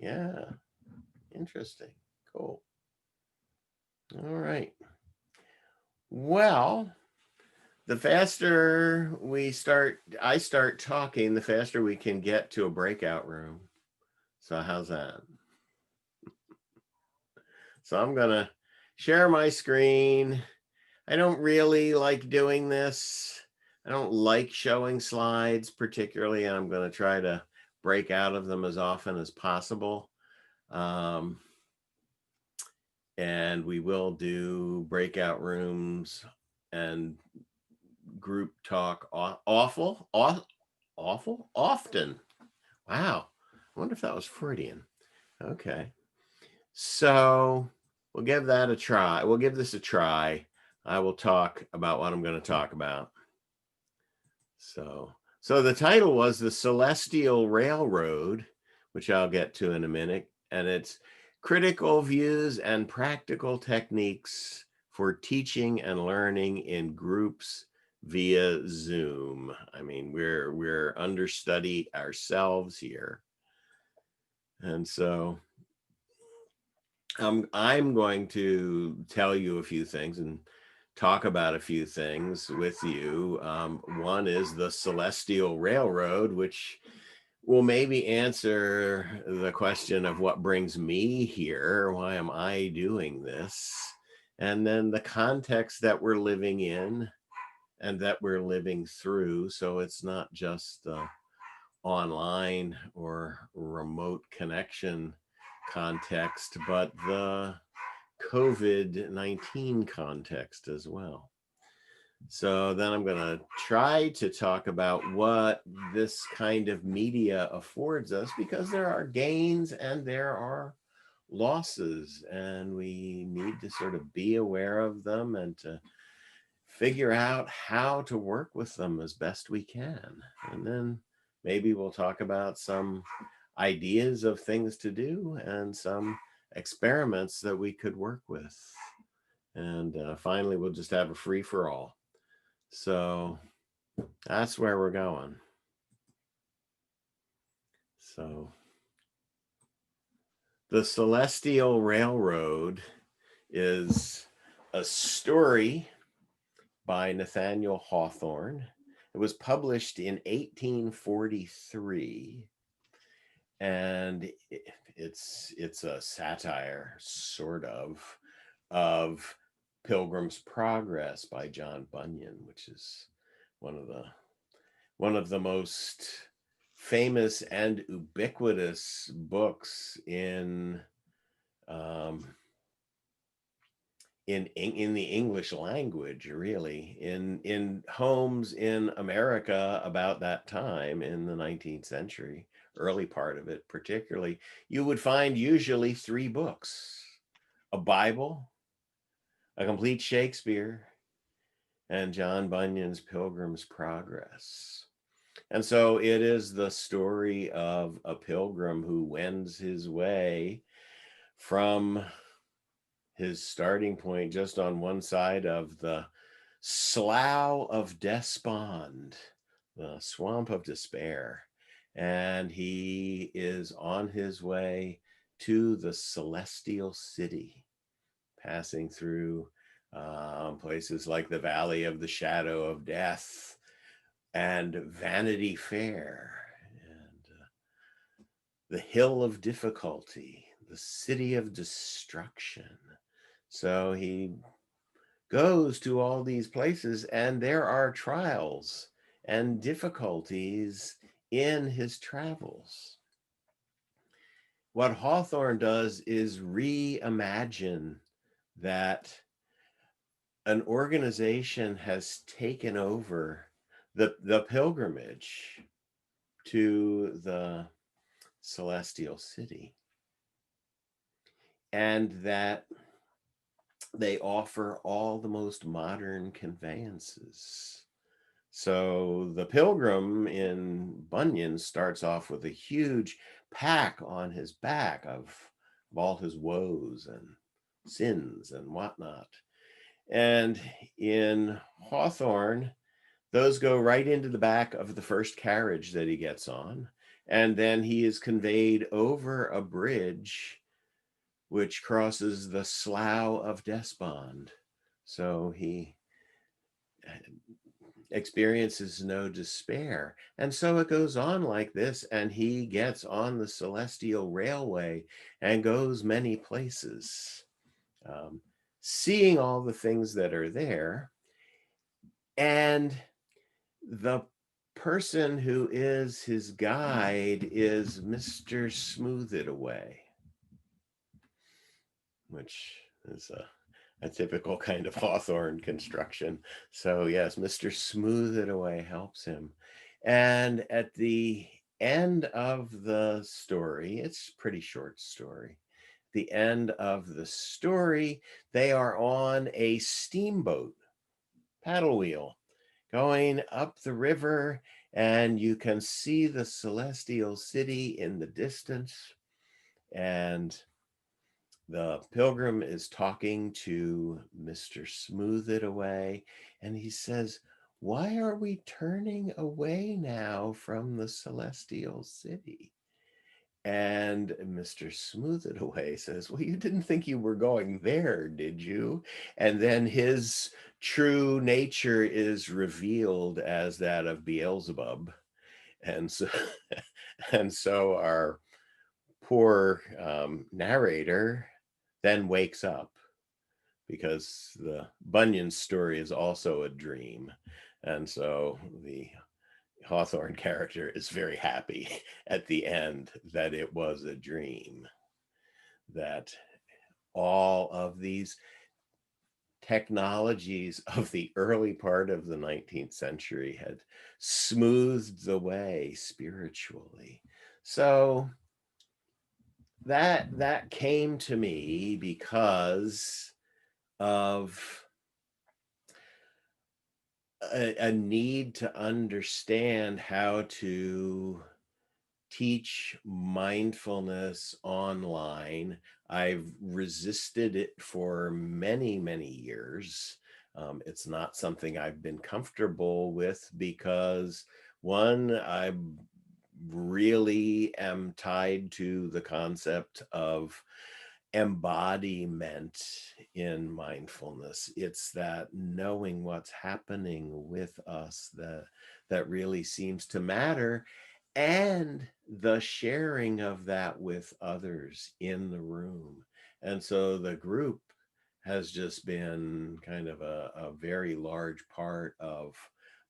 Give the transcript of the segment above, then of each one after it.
Yeah. Interesting. Cool. All right. Well, the faster I start talking, the faster we can get to a breakout room. So how's that? So I'm going to share my screen. I don't really like doing this. I don't like showing slides particularly, and I'm going to try to break out of them as often as possible. Um, and we will do breakout rooms and group talk often. Wow. I wonder if that was Freudian. Okay. So we'll give that a try. We'll give this a try. I will talk about what I'm going to talk about. So the title was The Celestial Railroad, which I'll get to in a minute, and it's critical views and practical techniques for teaching and learning in groups via Zoom. I mean, we're understudy ourselves here. And so I'm going to tell you a few things and talk about a few things with you. One is the Celestial Railroad, which will maybe answer the question of what brings me here. Why am I doing this? And then the context that we're living in and that we're living through. So it's not just the online or remote connection context, but the COVID-19 context as well. So then I'm going to try to talk about what this kind of media affords us, because there are gains and there are losses, and we need to sort of be aware of them and to figure out how to work with them as best we can. And then maybe we'll talk about some ideas of things to do and some experiments that we could work with. And finally, we'll just have a free for all. So that's where we're going. So the Celestial Railroad is a story by Nathaniel Hawthorne. It was published in 1843, and it's a satire, sort of Pilgrim's Progress by John Bunyan, which is one of the most famous and ubiquitous books um, in the English language, really, in homes in America about that time in the 19th century, early part of it particularly. You would find usually three books: a Bible, a complete Shakespeare, and John Bunyan's Pilgrim's Progress. And so it is the story of a pilgrim who wends his way from his starting point just on one side of the Slough of Despond, the swamp of despair. And he is on his way to the celestial city, passing through places like the Valley of the Shadow of Death and Vanity Fair and the Hill of Difficulty, the City of Destruction. So he goes to all these places, and there are trials and difficulties in his travels. What Hawthorne does is reimagine that an organization has taken over the pilgrimage to the celestial city, and that they offer all the most modern conveyances. So the pilgrim in Bunyan starts off with a huge pack on his back of all his woes and sins and whatnot. And in Hawthorne, those go right into the back of the first carriage that he gets on. And then he is conveyed over a bridge which crosses the Slough of Despond. So he experiences no despair. And so it goes on like this, and he gets on the celestial railway and goes many places, um, seeing all the things that are there. And the person who is his guide is Mr. Smooth It Away, which is a typical kind of Hawthorne construction. So yes, Mr. Smooth It Away helps him. And at the end of the story, it's a pretty short story. The end of the story, they are on a steamboat paddle wheel going up the river, and you can see the celestial city in the distance. And the pilgrim is talking to Mr. Smooth It Away, and he says, "Why are we turning away now from the celestial city?" And Mr. Smooth It Away says, "Well, you didn't think you were going there, did you?" And then his true nature is revealed as that of Beelzebub. And so, and so our poor narrator then wakes up, because the Bunyan story is also a dream. And so the Hawthorne character is very happy at the end that it was a dream, that all of these technologies of the early part of the 19th century had smoothed the way spiritually. So that came to me because of a need to understand how to teach mindfulness online. I've resisted it for many, many years. It's not something I've been comfortable with because, one, I really am tied to the concept of embodiment in mindfulness. It's that knowing what's happening with us that really seems to matter, and the sharing of that with others in the room. And so the group has just been kind of a very large part of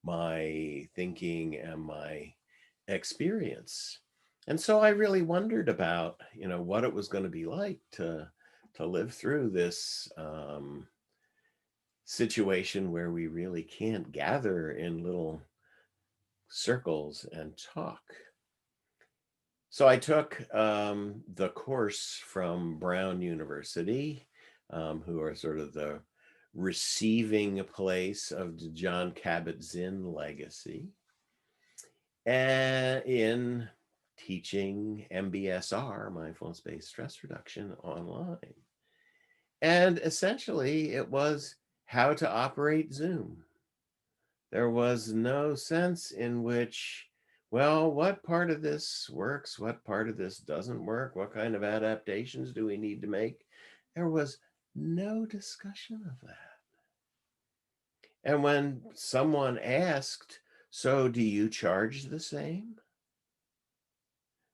my thinking and my experience. And so I really wondered about, what it was going to be like to live through this situation where we really can't gather in little circles and talk. So I took the course from Brown University, who are sort of the receiving place of the John Kabat-Zinn legacy, and in teaching MBSR, mindfulness-based stress reduction, online. And essentially, it was how to operate Zoom. There was no sense in which, well, what part of this works? What part of this doesn't work? What kind of adaptations do we need to make? There was no discussion of that. And when someone asked, "So do you charge the same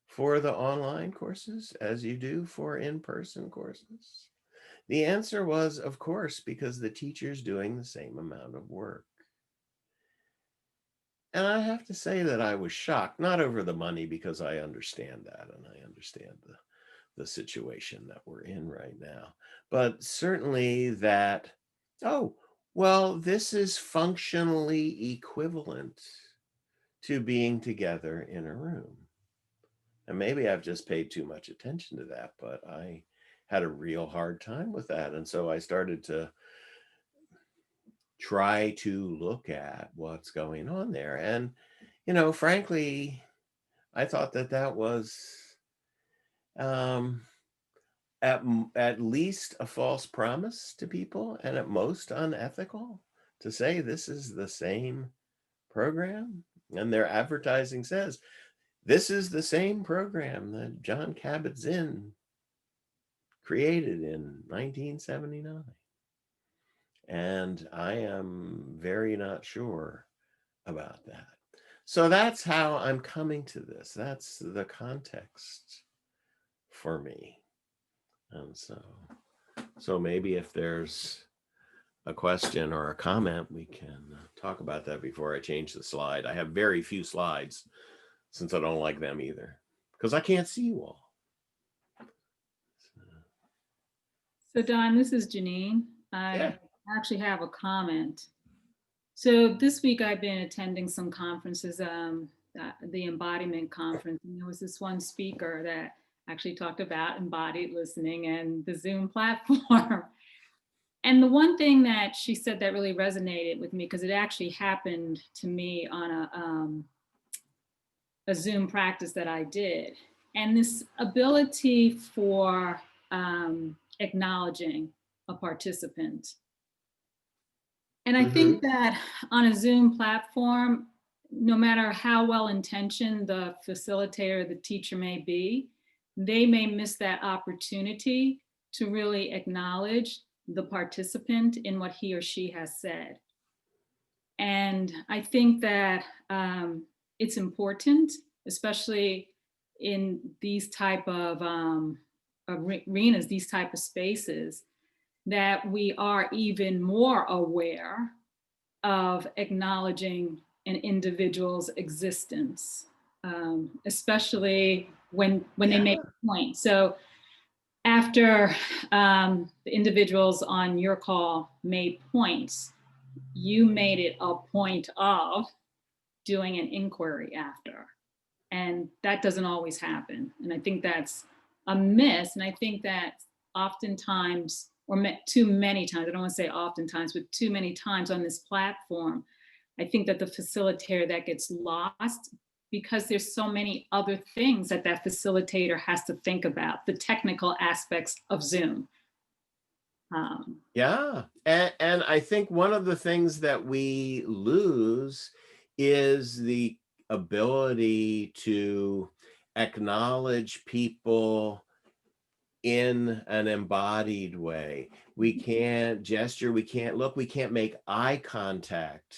for the online courses as you do for in-person courses?" The answer was, of course, because the teacher's doing the same amount of work. And I have to say that I was shocked, not over the money, because I understand that, and I understand the situation that we're in right now, but certainly that, oh, well, this is functionally equivalent to being together in a room. And maybe I've just paid too much attention to that, but I had a real hard time with that. And so I started to try to look at what's going on there. And, frankly, I thought that was um, at least a false promise to people, and at most unethical, to say this is the same program. And their advertising says this is the same program that John Kabat-Zinn created in 1979. And I am very not sure about that. So that's how I'm coming to this. That's the context for me. And so maybe if there's a question or a comment, we can talk about that before I change the slide. I have very few slides since I don't like them either, because I can't see you all. So Don, this is Janine. Yeah. I actually have a comment. So this week I've been attending some conferences, the embodiment conference, and there was this one speaker that actually talked about embodied listening and the Zoom platform. And the one thing that she said that really resonated with me, because it actually happened to me on a Zoom practice that I did, and this ability for acknowledging a participant. And I think that on a Zoom platform, no matter how well intentioned the facilitator or the teacher may be, they may miss that opportunity to really acknowledge the participant in what he or she has said. And I think that it's important, especially in these type of arenas, these type of spaces, that we are even more aware of acknowledging an individual's existence, especially when they make a point. So after the individuals on your call made points, you made it a point of doing an inquiry after. And that doesn't always happen. And I think that's a miss. And I think that oftentimes, or too many times, I don't want to say oftentimes, but too many times on this platform, I think that the facilitator that gets lost because there's so many other things that that facilitator has to think about, the technical aspects of Zoom. Yeah. And I think one of the things that we lose is the ability to acknowledge people in an embodied way. We can't gesture, we can't look, we can't make eye contact.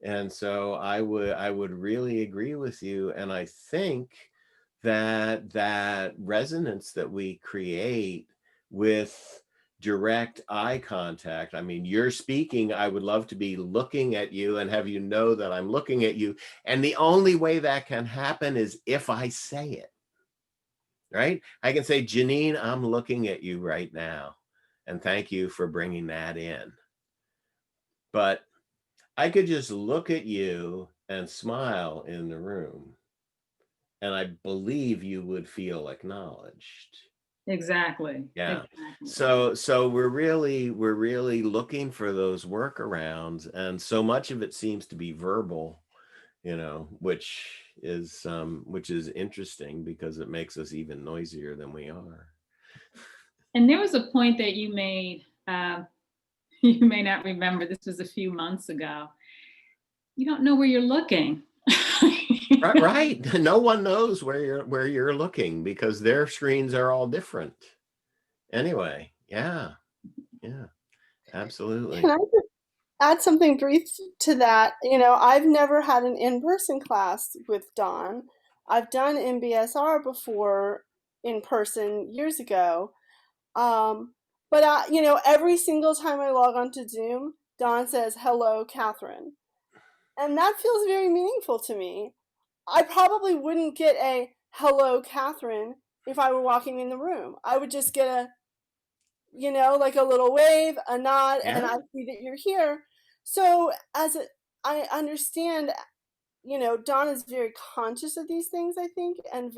And so I would really agree with you. And I think that resonance that we create with direct eye contact. I mean, you're speaking, I would love to be looking at you and have you know that I'm looking at you. And the only way that can happen is if I say it, right? I can say, Janine, I'm looking at you right now. And thank you for bringing that in. But I could just look at you and smile in the room, and I believe you would feel acknowledged. Exactly. Yeah. Exactly. So we're really looking for those workarounds, and so much of it seems to be verbal, which is interesting because it makes us even noisier than we are. And there was a point that you made, you may not remember, this was a few months ago. You don't know where you're looking. Right. No one knows where you're looking because their screens are all different. Anyway, yeah, absolutely. Can I just add something brief to that? I've never had an in-person class with Don. I've done MBSR before in person years ago. But every single time I log onto Zoom, Don says, "Hello, Catherine." And that feels very meaningful to me. I probably wouldn't get a "Hello, Catherine" if I were walking in the room. I would just get a, like a little wave, a nod, and I see that you're here. So I understand, Don is very conscious of these things, I think, and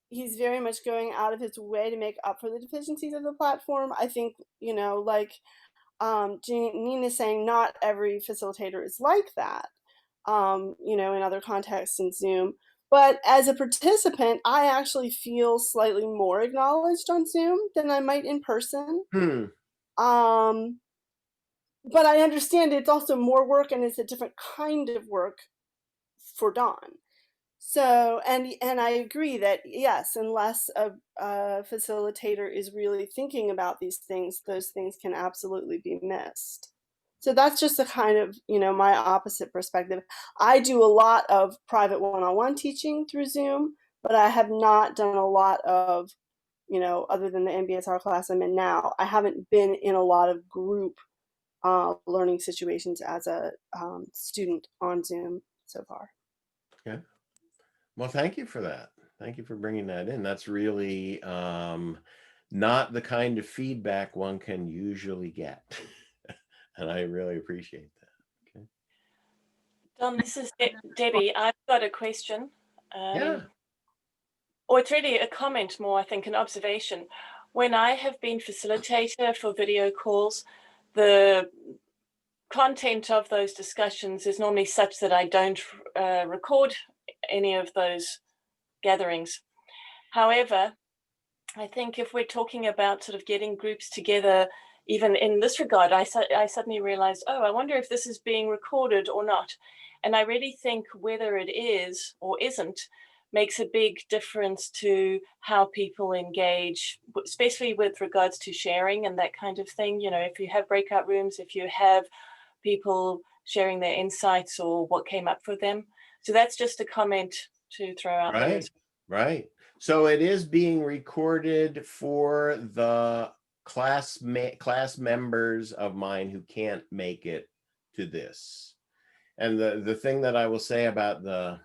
he's very much going out of his way to make up for the deficiencies of the platform. I think, like Janine is saying, not every facilitator is like that, in other contexts in Zoom. But as a participant, I actually feel slightly more acknowledged on Zoom than I might in person. But I understand it's also more work and it's a different kind of work for Don. So, and I agree that yes, unless a facilitator is really thinking about these things, those things can absolutely be missed. So that's just a kind of, my opposite perspective. I do a lot of private one-on-one teaching through Zoom, but I have not done a lot of, other than the MBSR class I'm in now, I haven't been in a lot of group learning situations as a student on Zoom so far. Yeah. Well, thank you for that. Thank you for bringing that in. That's really not the kind of feedback one can usually get. And I really appreciate that. Okay. Don, this is Debbie. I've got a question. Yeah. Or it's really a comment more, I think, an observation. When I have been facilitator for video calls, the content of those discussions is normally such that I don't record any of those gatherings. However, I think if we're talking about sort of getting groups together, even in this regard, I suddenly realized, oh, I wonder if this is being recorded or not. And I really think whether it is or isn't makes a big difference to how people engage, especially with regards to sharing and that kind of thing. You know, if you have breakout rooms, if you have people sharing their insights or what came up for them. So that's just a comment to throw out there as Right. Right. So it is being recorded for the class members of mine who can't make it to this. And the thing that I will say about the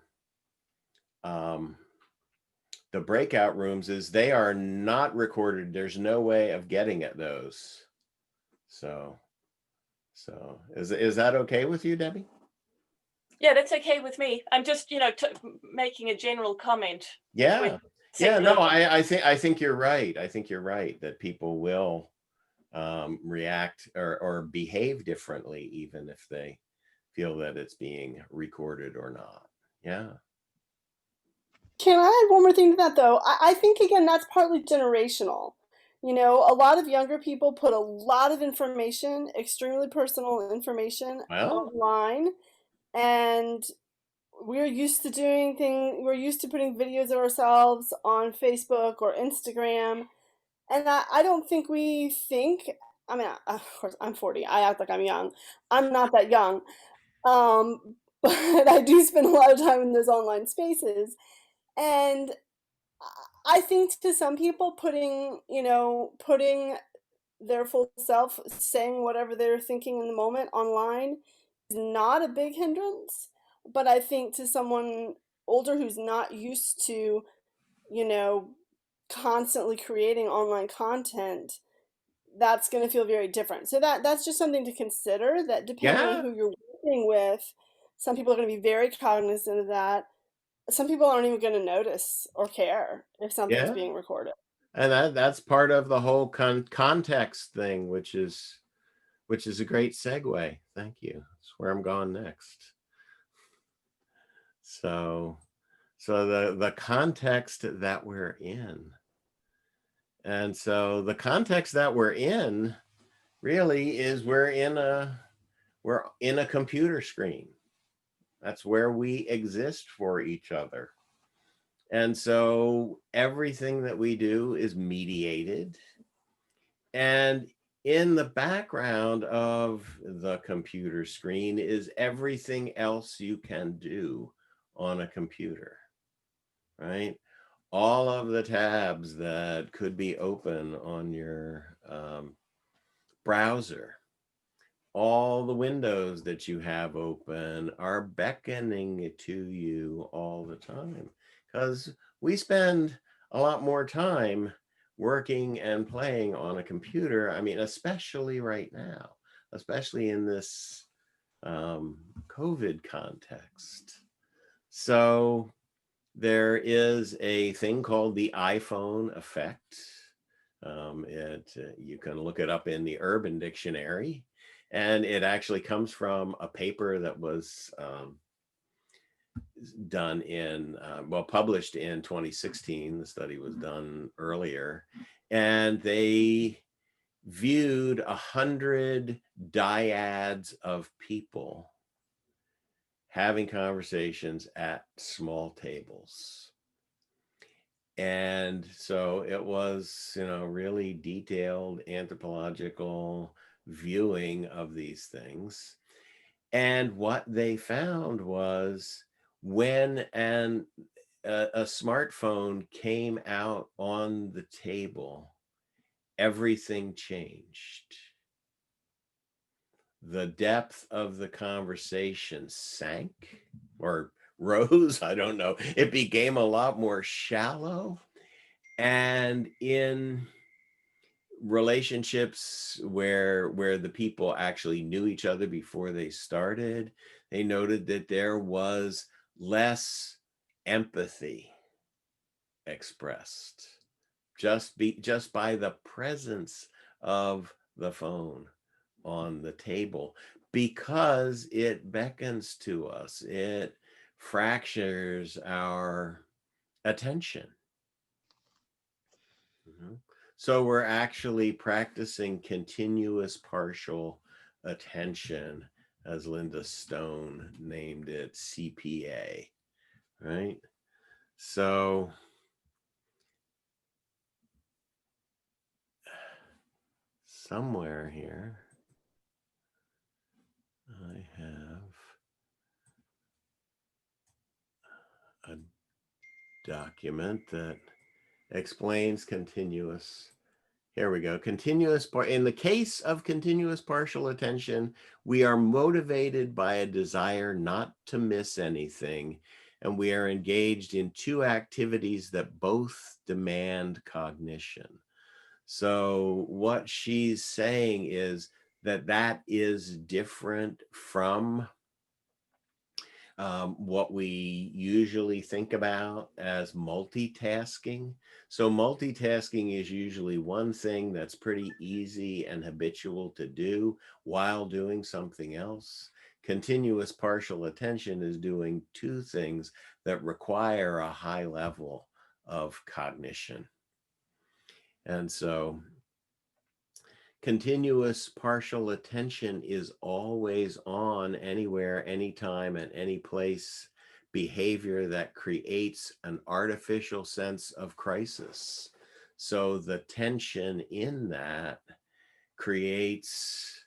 breakout rooms is they are not recorded. There's no way of getting at those. So is that okay with you, Debbie? Yeah, that's okay with me. I'm just, making a general comment. Yeah. Yeah, no, I think you're right. I think you're right that people will react or behave differently, even if they feel that it's being recorded or not. Yeah. Can I add one more thing to that, though? I think, again, that's partly generational. A lot of younger people put a lot of information, extremely personal information, Well, online, and we're used to putting videos of ourselves on Facebook or Instagram, and I don't think we think, I mean, of course, I'm 40. I act like I'm young. I'm not that young. But I do spend a lot of time in those online spaces. And I think to some people, putting their full self, saying whatever they're thinking in the moment online is not a big hindrance. But I think to someone older who's not used to, you know, constantly creating online content, that's going to feel very different. So that's just something to consider, that depending on yeah, who you're working with, some people are going to be very cognizant of that. Some people aren't even going to notice or care if something's yeah. being recorded. And that's part of the whole context thing, which is a great segue. Thank you. That's where I'm going next. So the context that we're in. And so the context that we're in really is we're in a computer screen. That's where we exist for each other. And so everything that we do is mediated. And in the background of the computer screen is everything else you can do on a computer, right? All of the tabs that could be open on your browser, all the windows that you have open are beckoning to you all the time, because we spend a lot more time working and playing on a computer. I mean, especially right now, especially in this COVID context. So there is a thing called the iPhone effect. You can look it up in the Urban Dictionary, and it actually comes from a paper that was published in 2016. The study was done earlier, and they viewed 100 dyads of people having conversations at small tables. And so it was, really detailed anthropological viewing of these things. And what they found was when a smartphone came out on the table, everything changed. The depth of the conversation sank or rose. I don't know. It became a lot more shallow. And in relationships where the people actually knew each other before they started, they noted that there was less empathy expressed just by the presence of the phone on the table, because it beckons to us, it fractures our attention. Mhm. So we're actually practicing continuous partial attention, as Linda Stone named it, CPA, right? So somewhere here, I have a document that explains continuous. Here we go. In the case of continuous partial attention, we are motivated by a desire not to miss anything, and we are engaged in two activities that both demand cognition. So what she's saying is that is different from what we usually think about as multitasking. So multitasking is usually one thing that's pretty easy and habitual to do while doing something else. Continuous partial attention is doing two things that require a high level of cognition. And so continuous partial attention is always on, anywhere, anytime, at any place behavior that creates an artificial sense of crisis. So the tension in that creates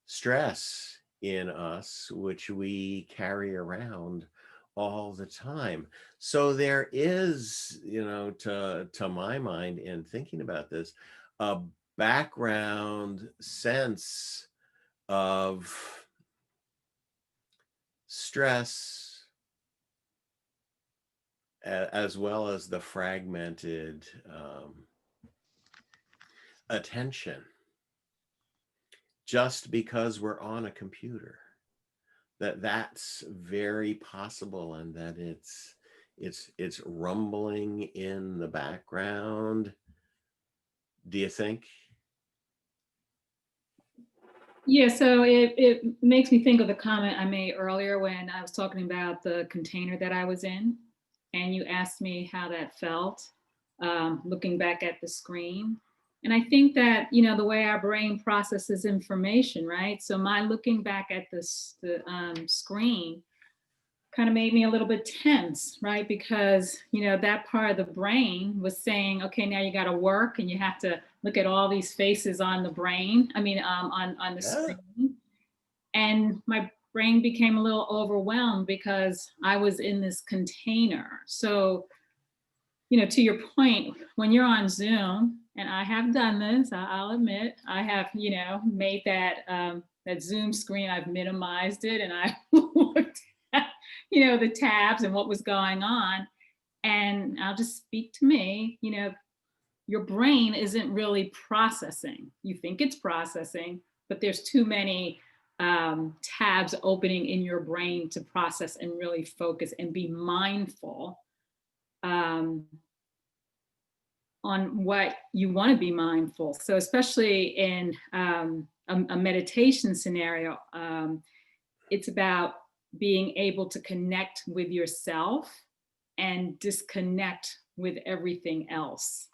stress in us, which we carry around all the time. So there is, to my mind, in thinking about this, a background sense of stress, as well as the fragmented attention, just because we're on a computer. That's very possible, and that it's rumbling in the background. Do you think? Yeah, so it makes me think of the comment I made earlier when I was talking about the container that I was in, and you asked me how that felt, looking back at the screen. And I think that, the way our brain processes information, right? So my looking back at the screen kind of made me a little bit tense, right? Because, that part of the brain was saying, okay, now you got to work and you have to look at all these faces on the brain. I mean, on the Yeah. screen. And my brain became a little overwhelmed because I was in this container. So, to your point, when you're on Zoom, and I have done this, I'll admit, I have, made that Zoom screen, I've minimized it, and I looked at, the tabs and what was going on. And I'll just speak to me, your brain isn't really processing. You think it's processing, but there's too many tabs opening in your brain to process and really focus and be mindful um, on what you want to be mindful. So, especially in a meditation scenario, it's about being able to connect with yourself and disconnect with everything else.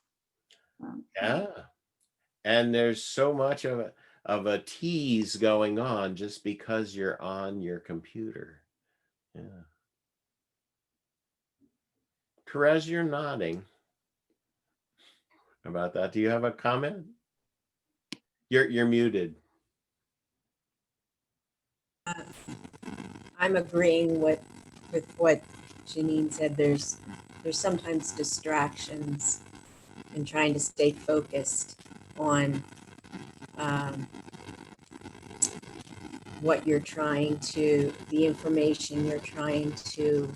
Yeah. And there's so much of a tease going on just because you're on your computer, Yeah. Therese, you're nodding about that. Do you have a comment? You're muted. I'm agreeing with what Janine said. There's sometimes distractions in trying to stay focused on what you're trying to, the information you're trying to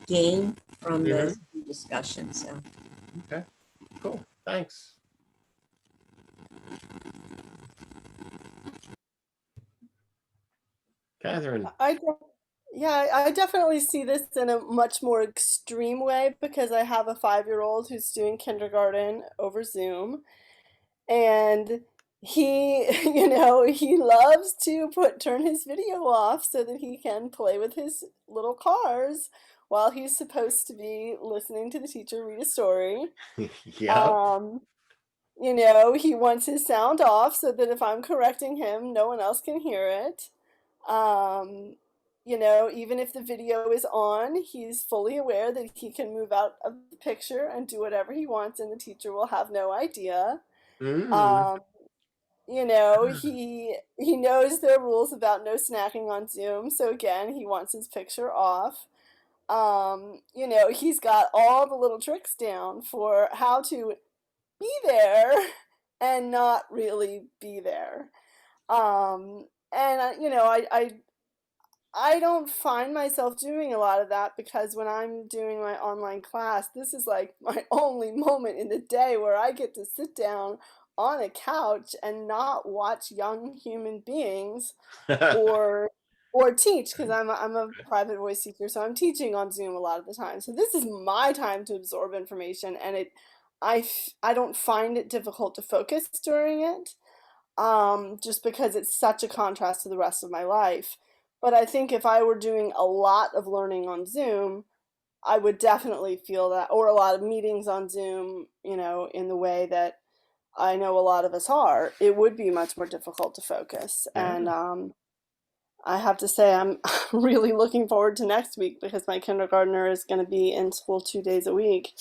gain from the discussion. So, Okay, cool. Thanks. Catherine. I definitely see this in a much more extreme way because I have a 5-year-old who's doing kindergarten over Zoom, and he, he loves to turn his video off so that he can play with his little cars while he's supposed to be listening to the teacher read a story. Yep. Um, he wants his sound off so that if I'm correcting him, no one else can hear it. Um, even if the video is on, he's fully aware that he can move out of the picture and do whatever he wants, and the teacher will have no idea. Mm. Um, he knows there are rules about no snacking on Zoom, so again, he wants his picture off. He's got all the little tricks down for how to be there and not really be there. And I don't find myself doing a lot of that because when I'm doing my online class, this is like my only moment in the day where I get to sit down on a couch and not watch young human beings or teach because I'm a private voice teacher, so I'm teaching on Zoom a lot of the time. So this is my time to absorb information, and I don't find it difficult to focus during it, just because it's such a contrast to the rest of my life. But I think if I were doing a lot of learning on Zoom, I would definitely feel that, or a lot of meetings on Zoom, in the way that I know a lot of us are, it would be much more difficult to focus. Yeah. And I have to say, I'm really looking forward to next week because my kindergartner is going to be in school 2 days a week.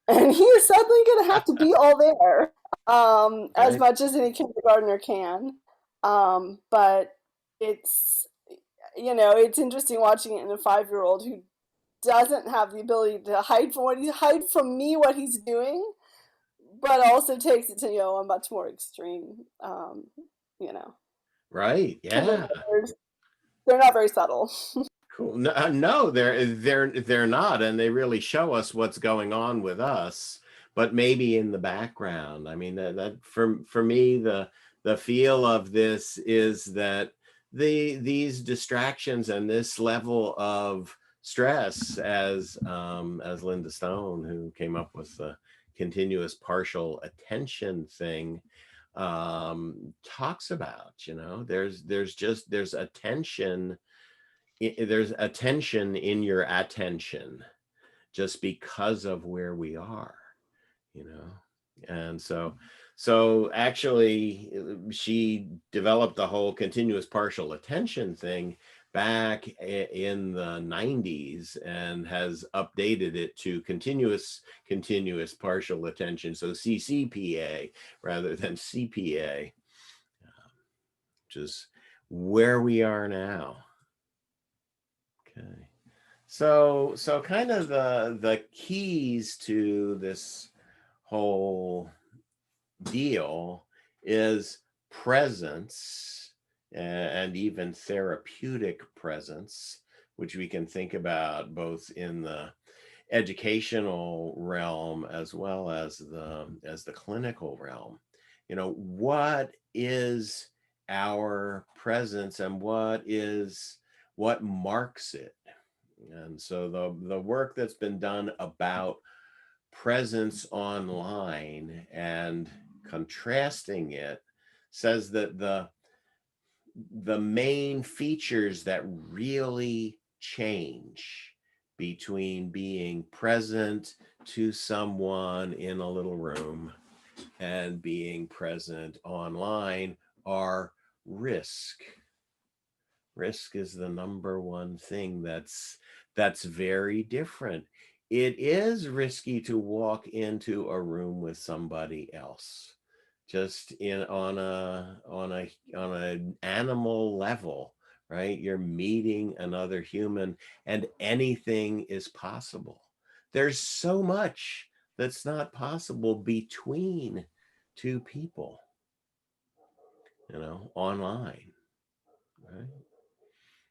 And he is suddenly going to have to be all there, as Right. much as any kindergartner can. But it's, it's interesting watching it in a 5-year-old who doesn't have the ability to hide from me what he's doing, but also takes it to, a much more extreme, you know, Right. Yeah. kindergartners, they're not very subtle. Cool. No, no, they're not, and they really show us what's going on with us, but maybe in the background. I mean, that for me, the feel of this is that these distractions and this level of stress, as Linda Stone, who came up with the continuous partial attention thing, talks about. There's attention, there's attention in your attention just because of where we are, and so actually she developed the whole continuous partial attention thing back in the 90s and has updated it to continuous partial attention, so CCPA rather than CPA, which is where we are now. Okay. So kind of the keys to this whole deal is presence, and even therapeutic presence, which we can think about both in the educational realm as well as the clinical realm. What is our presence and what marks it? And so the work that's been done about presence online and contrasting it says that the main features that really change between being present to someone in a little room and being present online are risk. Risk is the number one thing that's very different. It is risky to walk into a room with somebody else, just in on an animal level, right? You're meeting another human, and anything is possible. There's so much that's not possible between two people, online, right?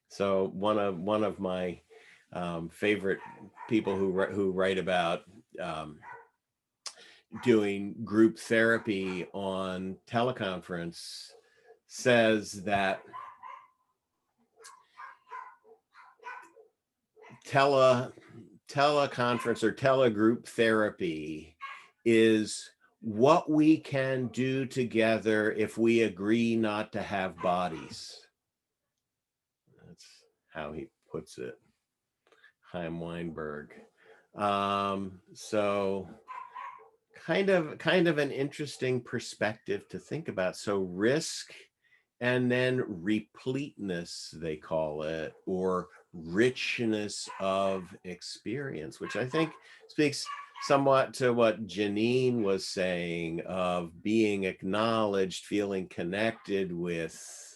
So one of my favorite people who write about um, doing group therapy on teleconference says that teleconference or telegroup therapy is what we can do together if we agree not to have bodies. That's how he puts it. Chaim Weinberg. So kind of an interesting perspective to think about. So risk and then repleteness, they call it, or richness of experience, which I think speaks somewhat to what Janine was saying of being acknowledged, feeling connected with,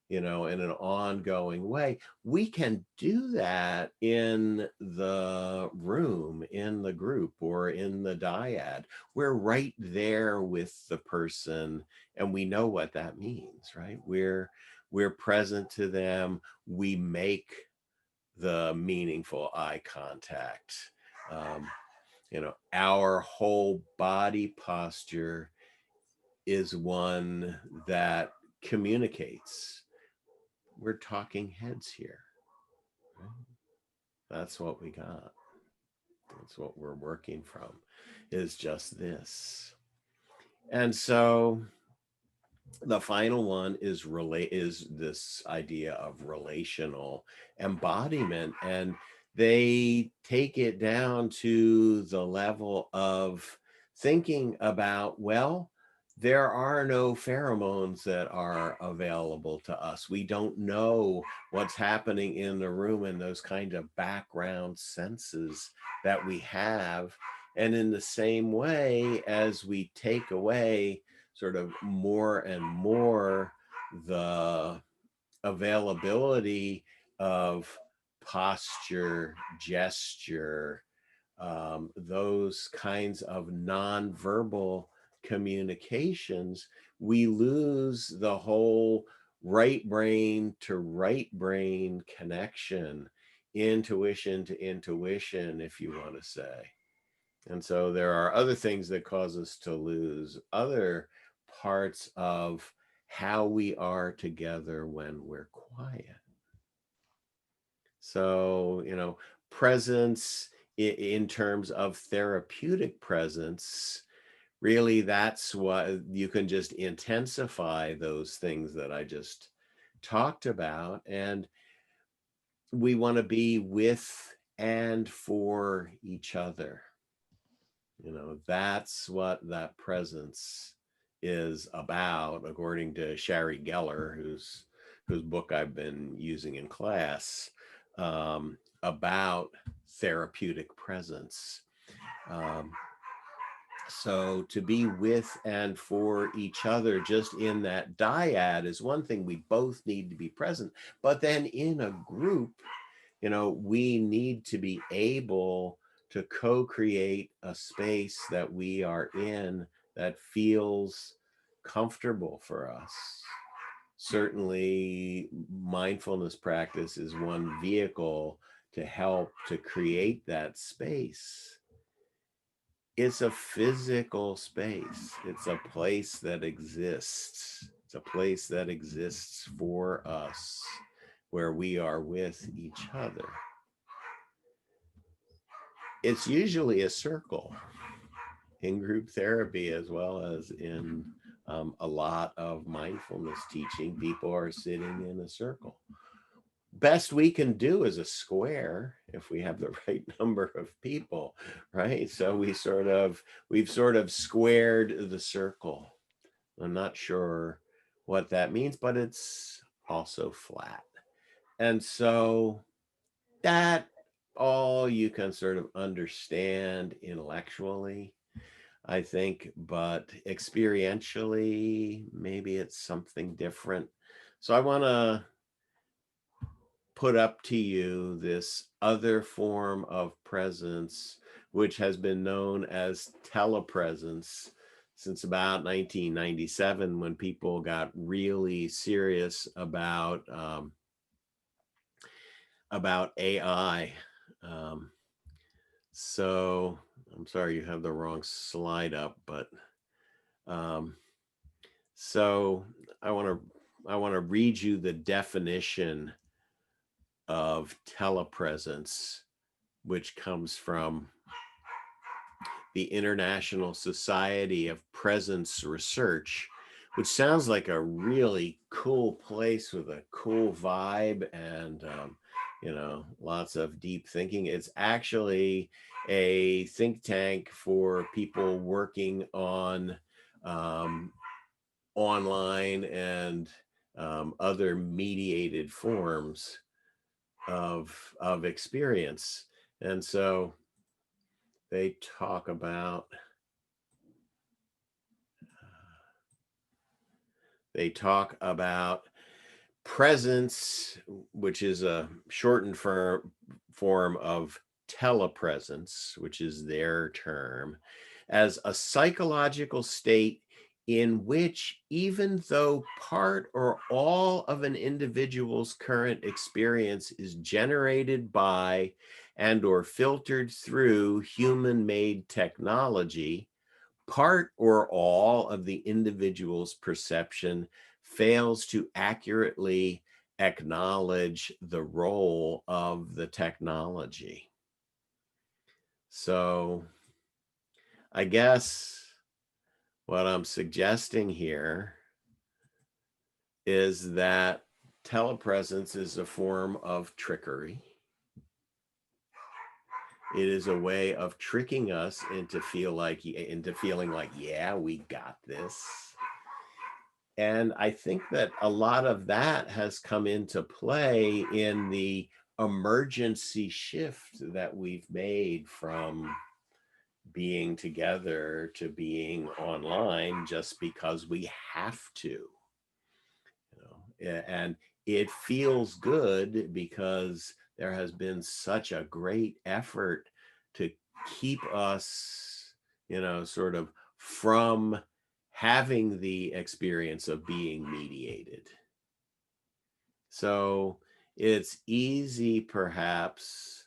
in an ongoing way. We can do that in the room, in the group, or in the dyad. We're right there with the person, and we know what that means, right? We're present to them. We make the meaningful eye contact. Our whole body posture is one that communicates. We're talking heads here, right? That's what we got. That's what we're working from, is just this. And so the final one is this idea of relational embodiment, and they take it down to the level of thinking about, well, there are no pheromones that are available to us. We don't know what's happening in the room and those kind of background senses that we have. And in the same way, as we take away sort of more and more the availability of posture, gesture, those kinds of nonverbal communications, we lose the whole right brain to right brain connection, intuition to intuition, if you want to say. And so there are other things that cause us to lose other parts of how we are together when we're quiet. So, presence in terms of therapeutic presence, really that's what you can just intensify those things that I just talked about. And we want to be with and for each other. That's what that presence is about, according to Shari Geller, whose book I've been using in class, about therapeutic presence. So to be with and for each other just in that dyad is one thing. We both need to be present, but then in a group, we need to be able to co-create a space that we are in that feels comfortable for us. Certainly, mindfulness practice is one vehicle to help to create that space. It's a physical space. It's a place that exists. It's a place that exists for us, where we are with each other. It's usually a circle in group therapy, as well as in a lot of mindfulness teaching. People are sitting in a circle. Best we can do is a square if we have the right number of people, right? So we've sort of squared the circle. I'm not sure what that means, but it's also flat. And so that all you can sort of understand intellectually, I think, but experientially, maybe it's something different. So I want to put up to you this other form of presence, which has been known as telepresence since about 1997, when people got really serious about AI. Um, so I'm sorry you have the wrong slide up, but um, so I want to read you the definition of telepresence, which comes from the International Society of Presence Research, which sounds like a really cool place with a cool vibe and lots of deep thinking. It's actually a think tank for people working on online and other mediated forms of experience. And so they talk about presence, which is a shortened form of telepresence, which is their term, as a psychological state in which, even though part or all of an individual's current experience is generated by and or filtered through human-made technology, part or all of the individual's perception fails to accurately acknowledge the role of the technology. So I guess what I'm suggesting here is that telepresence is a form of trickery. It is a way of tricking us into feeling like, yeah, we got this. And I think that a lot of that has come into play in the emergency shift that we've made from being together to being online just because we have to. And it feels good because there has been such a great effort to keep us, sort of from having the experience of being mediated. So it's easy, perhaps,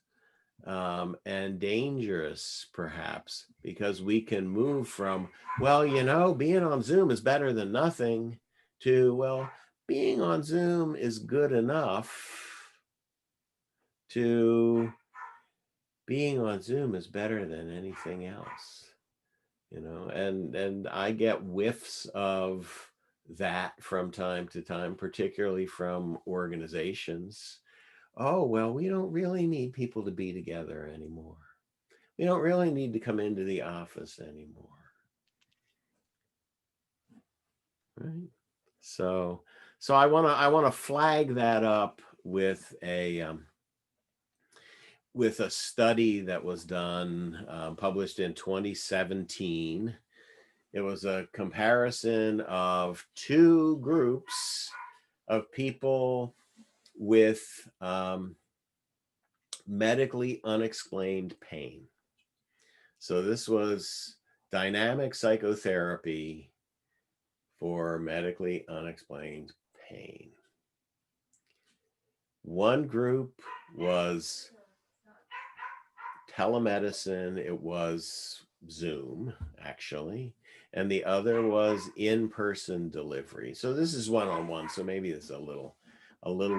and dangerous, perhaps, because we can move from, well, being on Zoom is better than nothing, to, well, being on Zoom is good enough, to being on Zoom is better than anything else. And I get whiffs of that from time to time, particularly from organizations. Oh, well, we don't really need people to be together anymore. We don't really need to come into the office anymore. Right. So I want to flag that up with a study that was done, published in 2017. It was a comparison of two groups of people with medically unexplained pain. So this was dynamic psychotherapy for medically unexplained pain. One group was telemedicine, it was Zoom, actually, and the other was in-person delivery. So this is one-on-one, so maybe it's a little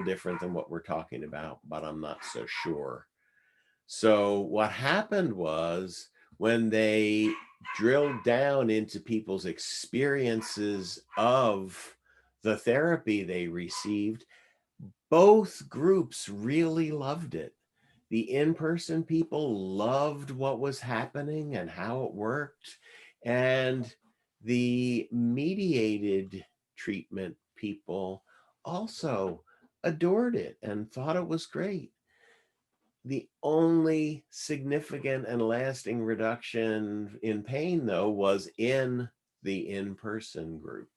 different than what we're talking about, but I'm not so sure. So what happened was, when they drilled down into people's experiences of the therapy they received, both groups really loved it. The in-person people loved what was happening and how it worked. And the mediated treatment people also adored it and thought it was great. The only significant and lasting reduction in pain, though, was in the in-person group.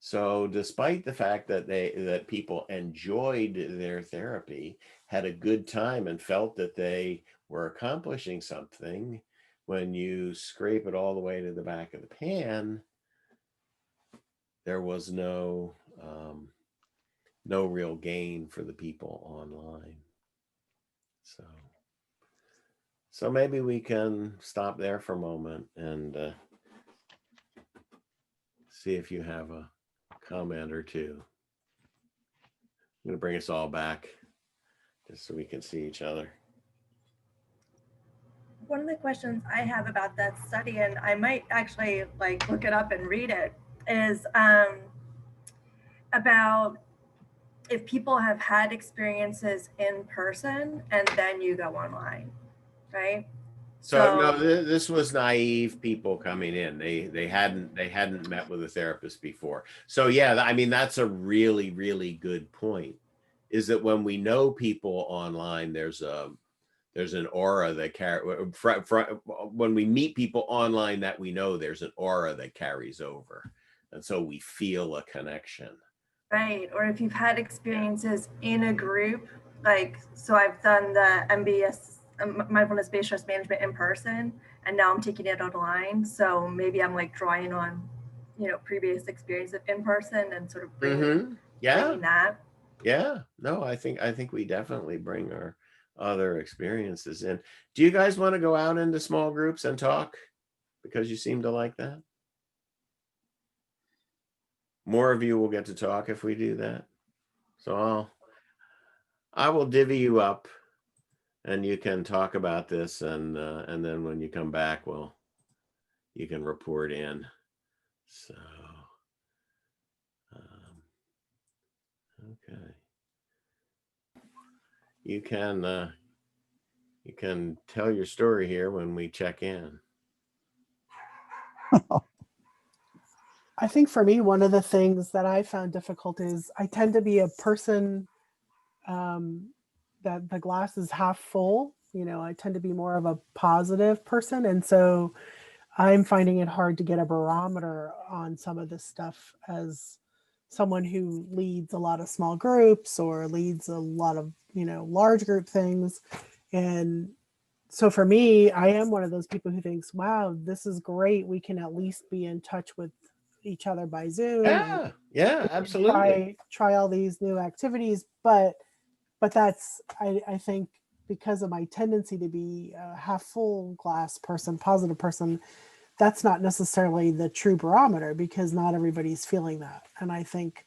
So despite the fact that people enjoyed their therapy, had a good time, and felt that they were accomplishing something, when you scrape it all the way to the back of the pan, there was no real gain for the people online. So maybe we can stop there for a moment and see if you have a comment or two. I'm going to bring us all back just so we can see each other. One of the questions I have about that study, and I might actually like look it up and read it, is about if people have had experiences in person and then you go online, right? So no, this was naive people coming in. They hadn't met with a therapist before. So yeah, I mean, that's a really, really good point, is that when we know people online, there's an aura that when we meet people online that we know, there's an aura that carries over. And so we feel a connection. Right. Or if you've had experiences in a group, like, so I've done the MBS, mindfulness-based stress management, in person, and now I'm taking it online. So maybe I'm like drawing on, previous experience in person and sort of bringing that. Yeah. No, I think we definitely bring our other experiences in. Do you guys want to go out into small groups and talk? Because you seem to like that. More of you will get to talk if we do that. So I will divvy you up, and you can talk about this, and then when you come back, you can report in. So okay, you can tell your story here when we check in. I think for me, one of the things that I found difficult is I tend to be a person that the glass is half full. I tend to be more of a positive person. And so I'm finding it hard to get a barometer on some of this stuff as someone who leads a lot of small groups or leads a lot of, large group things. And so for me, I am one of those people who thinks, wow, this is great. We can at least be in touch with each other by Zoom. Yeah, absolutely. Try all these new activities, but that's I think because of my tendency to be a half full glass person, positive person, that's not necessarily the true barometer, because not everybody's feeling that. And I think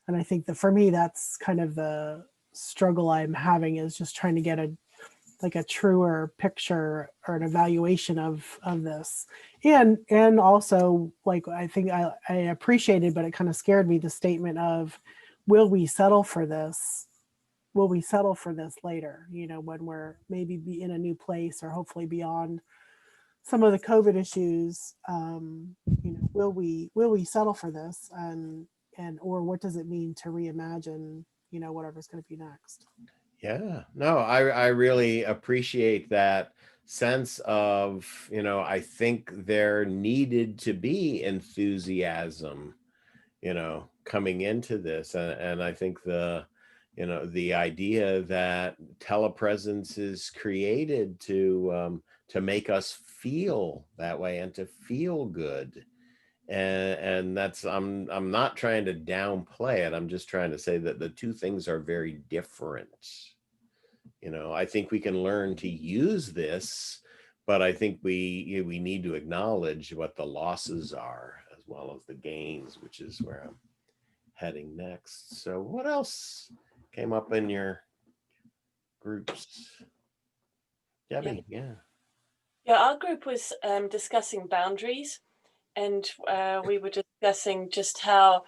that for me, that's kind of the struggle I'm having, is just trying to get a truer picture or an evaluation of this. And also, like, I think I appreciated, but it kind of scared me, the statement of, will we settle for this? Will we settle for this later? When we're maybe be in a new place, or hopefully beyond some of the COVID issues, will we settle for this? Or what does it mean to reimagine, whatever's going to be next? Yeah, no, I really appreciate that sense of, I think there needed to be enthusiasm, coming into this. And I think the idea that telepresence is created to make us feel that way and to feel good. And that's, I'm not trying to downplay it. I'm just trying to say that the two things are very different. I think we can learn to use this, but I think we need to acknowledge what the losses are as well as the gains, which is where I'm heading next. So what else came up in your groups? Debbie, yeah. Yeah, our group was discussing boundaries, and we were discussing just how,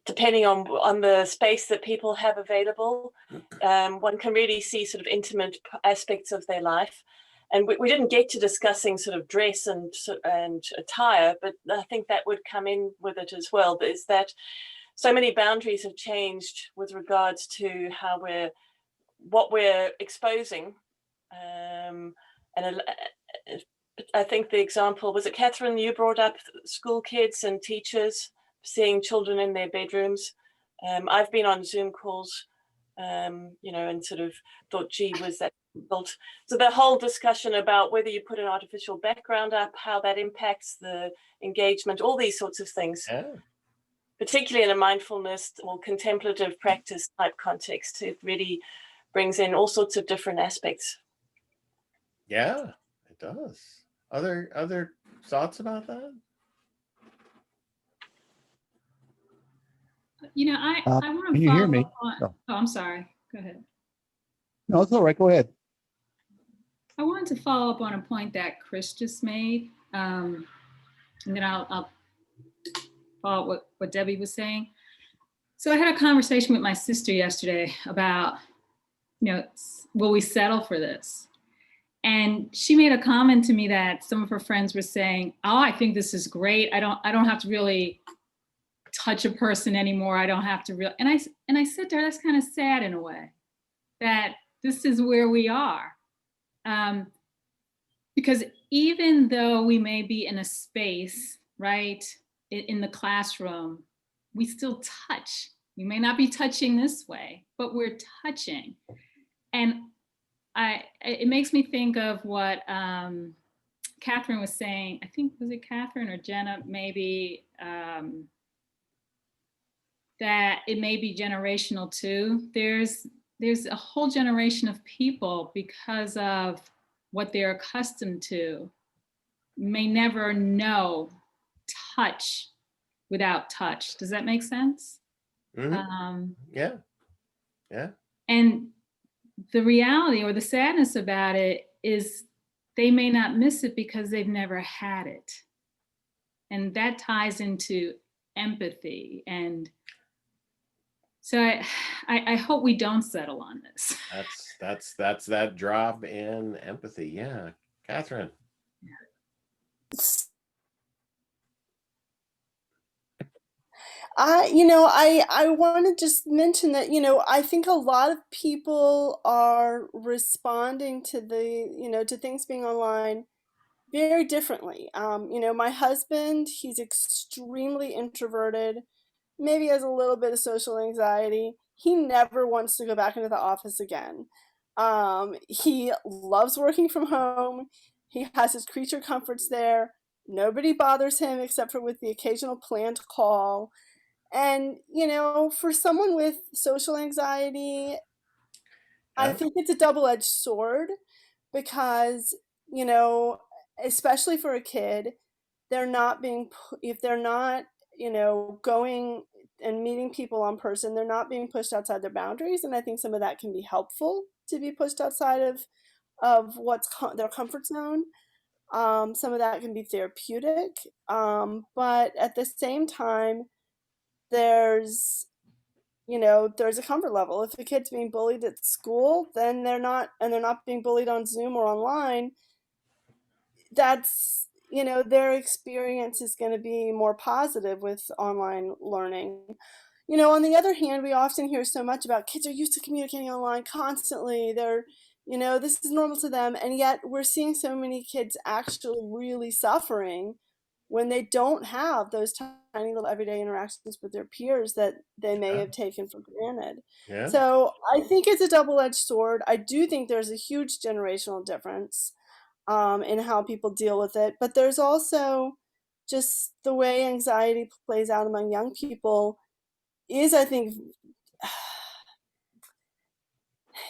depending on the space that people have available, one can really see sort of intimate aspects of their life. And we didn't get to discussing sort of dress and attire, but I think that would come in with it as well. Is that so many boundaries have changed with regards to what we're exposing. And I think the example, was it Catherine, you brought up school kids and teachers seeing children in their bedrooms. I've been on Zoom calls, and sort of thought, gee, was that difficult? So the whole discussion about whether you put an artificial background up, how that impacts the engagement, all these sorts of things, particularly in a mindfulness or contemplative practice type context, it really brings in all sorts of different aspects. Yeah, it does. Other thoughts about that? I want to Can you hear me? on, No. oh, I'm sorry. Go ahead. No, it's all right. Go ahead. I wanted to follow up on a point that Chris just made, and then I'll follow up what Debbie was saying. So I had a conversation with my sister yesterday about, will we settle for this? And she made a comment to me that some of her friends were saying, "Oh, I think this is great. I don't have to really touch a person anymore. I don't have to really." And I said to her, that's kind of sad in a way, that this is where we are. Because even though we may be in a space, right, in the classroom, we still touch. We may not be touching this way, but we're touching. And it makes me think of what Catherine was saying. I think, was it Catherine or Jenna, maybe, that it may be generational too. There's a whole generation of people, because of what they're accustomed to, may never know touch without touch. Does that make sense? Mm-hmm. Yeah. And the reality or the sadness about it is they may not miss it because they've never had it. And that ties into empathy. And so I hope we don't settle on this. That's that drop in empathy. Yeah. Catherine. I want to just mention that, I think a lot of people are responding to to things being online very differently. My husband, he's extremely introverted, maybe has a little bit of social anxiety. He never wants to go back into the office again. He loves working from home. He has his creature comforts there. Nobody bothers him except for with the occasional planned call. And, for someone with social anxiety, I think it's a double-edged sword because, especially for a kid, they're not being, if they're not, going and meeting people in person, they're not being pushed outside their boundaries. And I think some of that can be helpful, to be pushed outside of what's their comfort zone. Some of that can be therapeutic. But at the same time, there's a comfort level. If a kid's being bullied at school, then they're not being bullied on Zoom or online. That's, their experience is going to be more positive with online learning. On the other hand, we often hear so much about kids are used to communicating online constantly. They're, this is normal to them. And yet we're seeing so many kids actually really suffering when they don't have those tiny little everyday interactions with their peers that they may have taken for granted. Yeah. So I think it's a double-edged sword. I do think there's a huge generational difference in how people deal with it. But there's also just the way anxiety plays out among young people is, I think,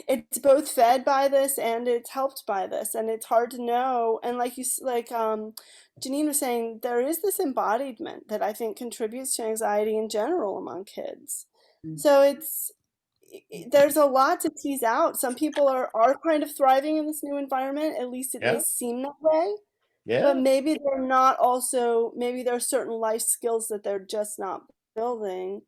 it's both fed by this and it's helped by this, and it's hard to know. And like Janine was saying, there is this embodiment that I think contributes to anxiety in general among kids. So there's a lot to tease out. Some people are kind of thriving in this new environment, at least it may seem that way. But maybe they're not also, maybe there are certain life skills that they're just not building.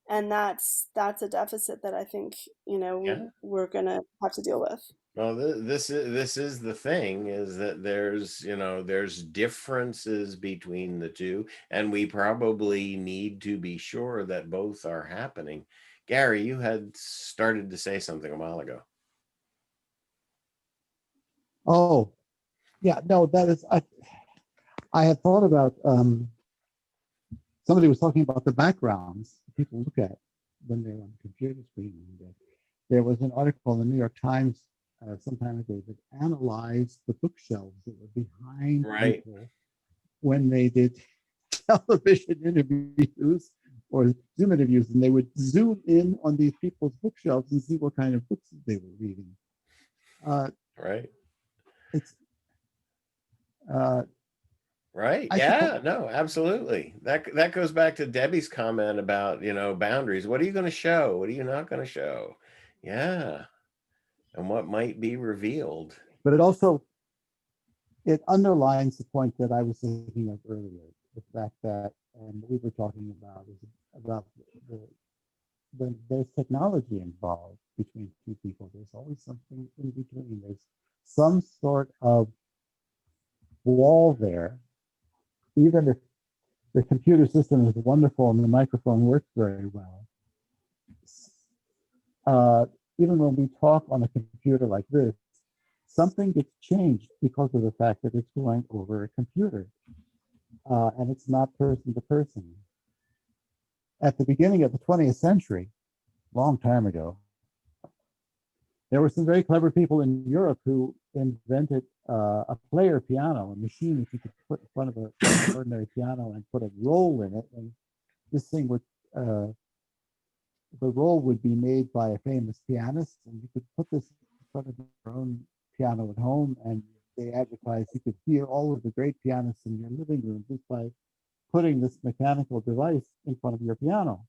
And that's a deficit that I think, we're going to have to deal with. Well, this is the thing, is that there's differences between the two, and we probably need to be sure that both are happening. Gary, you had started to say something a while ago. Oh, yeah, no, that is, I had thought about, somebody was talking about the backgrounds people look at when they're on the computer screen. And, there was an article in the New York Times some time ago that analyzed the bookshelves that were behind Right. people when they did television interviews or Zoom interviews, and they would zoom in on these people's bookshelves and see what kind of books they were reading. Right. It's Right. I suppose, Yeah, no, absolutely. That goes back to Debbie's comment about, boundaries. What are you going to show? What are you not going to show? Yeah. And what might be revealed. but it underlines the point that I was thinking of earlier. The fact that, and we were talking about, is about the when there's technology involved between two people, there's always something in between. There's some sort of wall there, even if the computer system is wonderful and the microphone works very well. Even when we talk on a computer like this, something gets changed because of the fact that it's going over a computer, and it's not person to person. At the beginning of the 20th century, long time ago, there were some very clever people in Europe who invented a player piano, a machine that you could put in front of an ordinary piano and put a roll in it, and this thing would, the roll would be made by a famous pianist, and you could put this in front of your own piano at home, and they advertised you could hear all of the great pianists in your living room just by putting this mechanical device in front of your piano.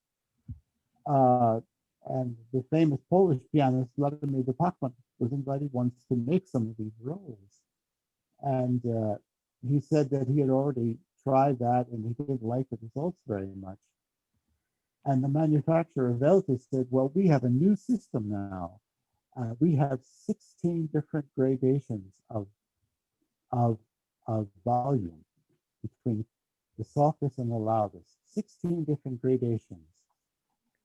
And the famous Polish pianist Vladimir McCown was invited once to make some of these rolls, and he said that he had already tried that and he didn't like the results very much. And the manufacturer of Velta said, "Well, we have a new system now. We have 16 different gradations of volume between the softest and the loudest. 16 different gradations."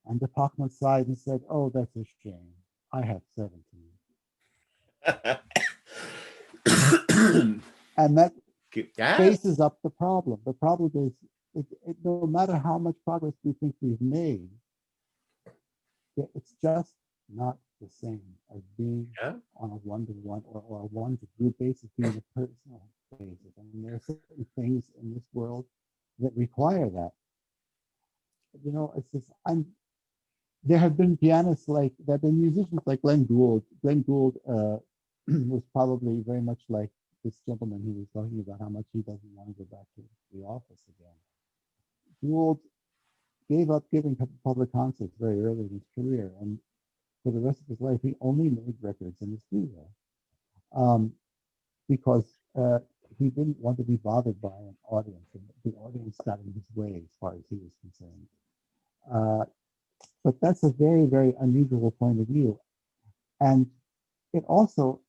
And the Pachman sighed and said, "Oh, that's a shame. I have 17." And that Yeah. faces up the problem. The problem is, no matter how much progress we think we've made, it's just not the same as being Yeah. on a one-to-one or a one-to-group basis, being a personal basis. I mean, there are certain things in this world that require that. It's just, there have been pianists there have been musicians like Glenn Gould. Glenn Gould was probably very much like this gentleman who was talking about how much he doesn't want to go back to the office again. Gould gave up giving public concerts very early in his career, and for the rest of his life, he only made records in the studio because he didn't want to be bothered by an audience, and the audience got in his way as far as he was concerned. But that's a very, very unusual point of view. And it also,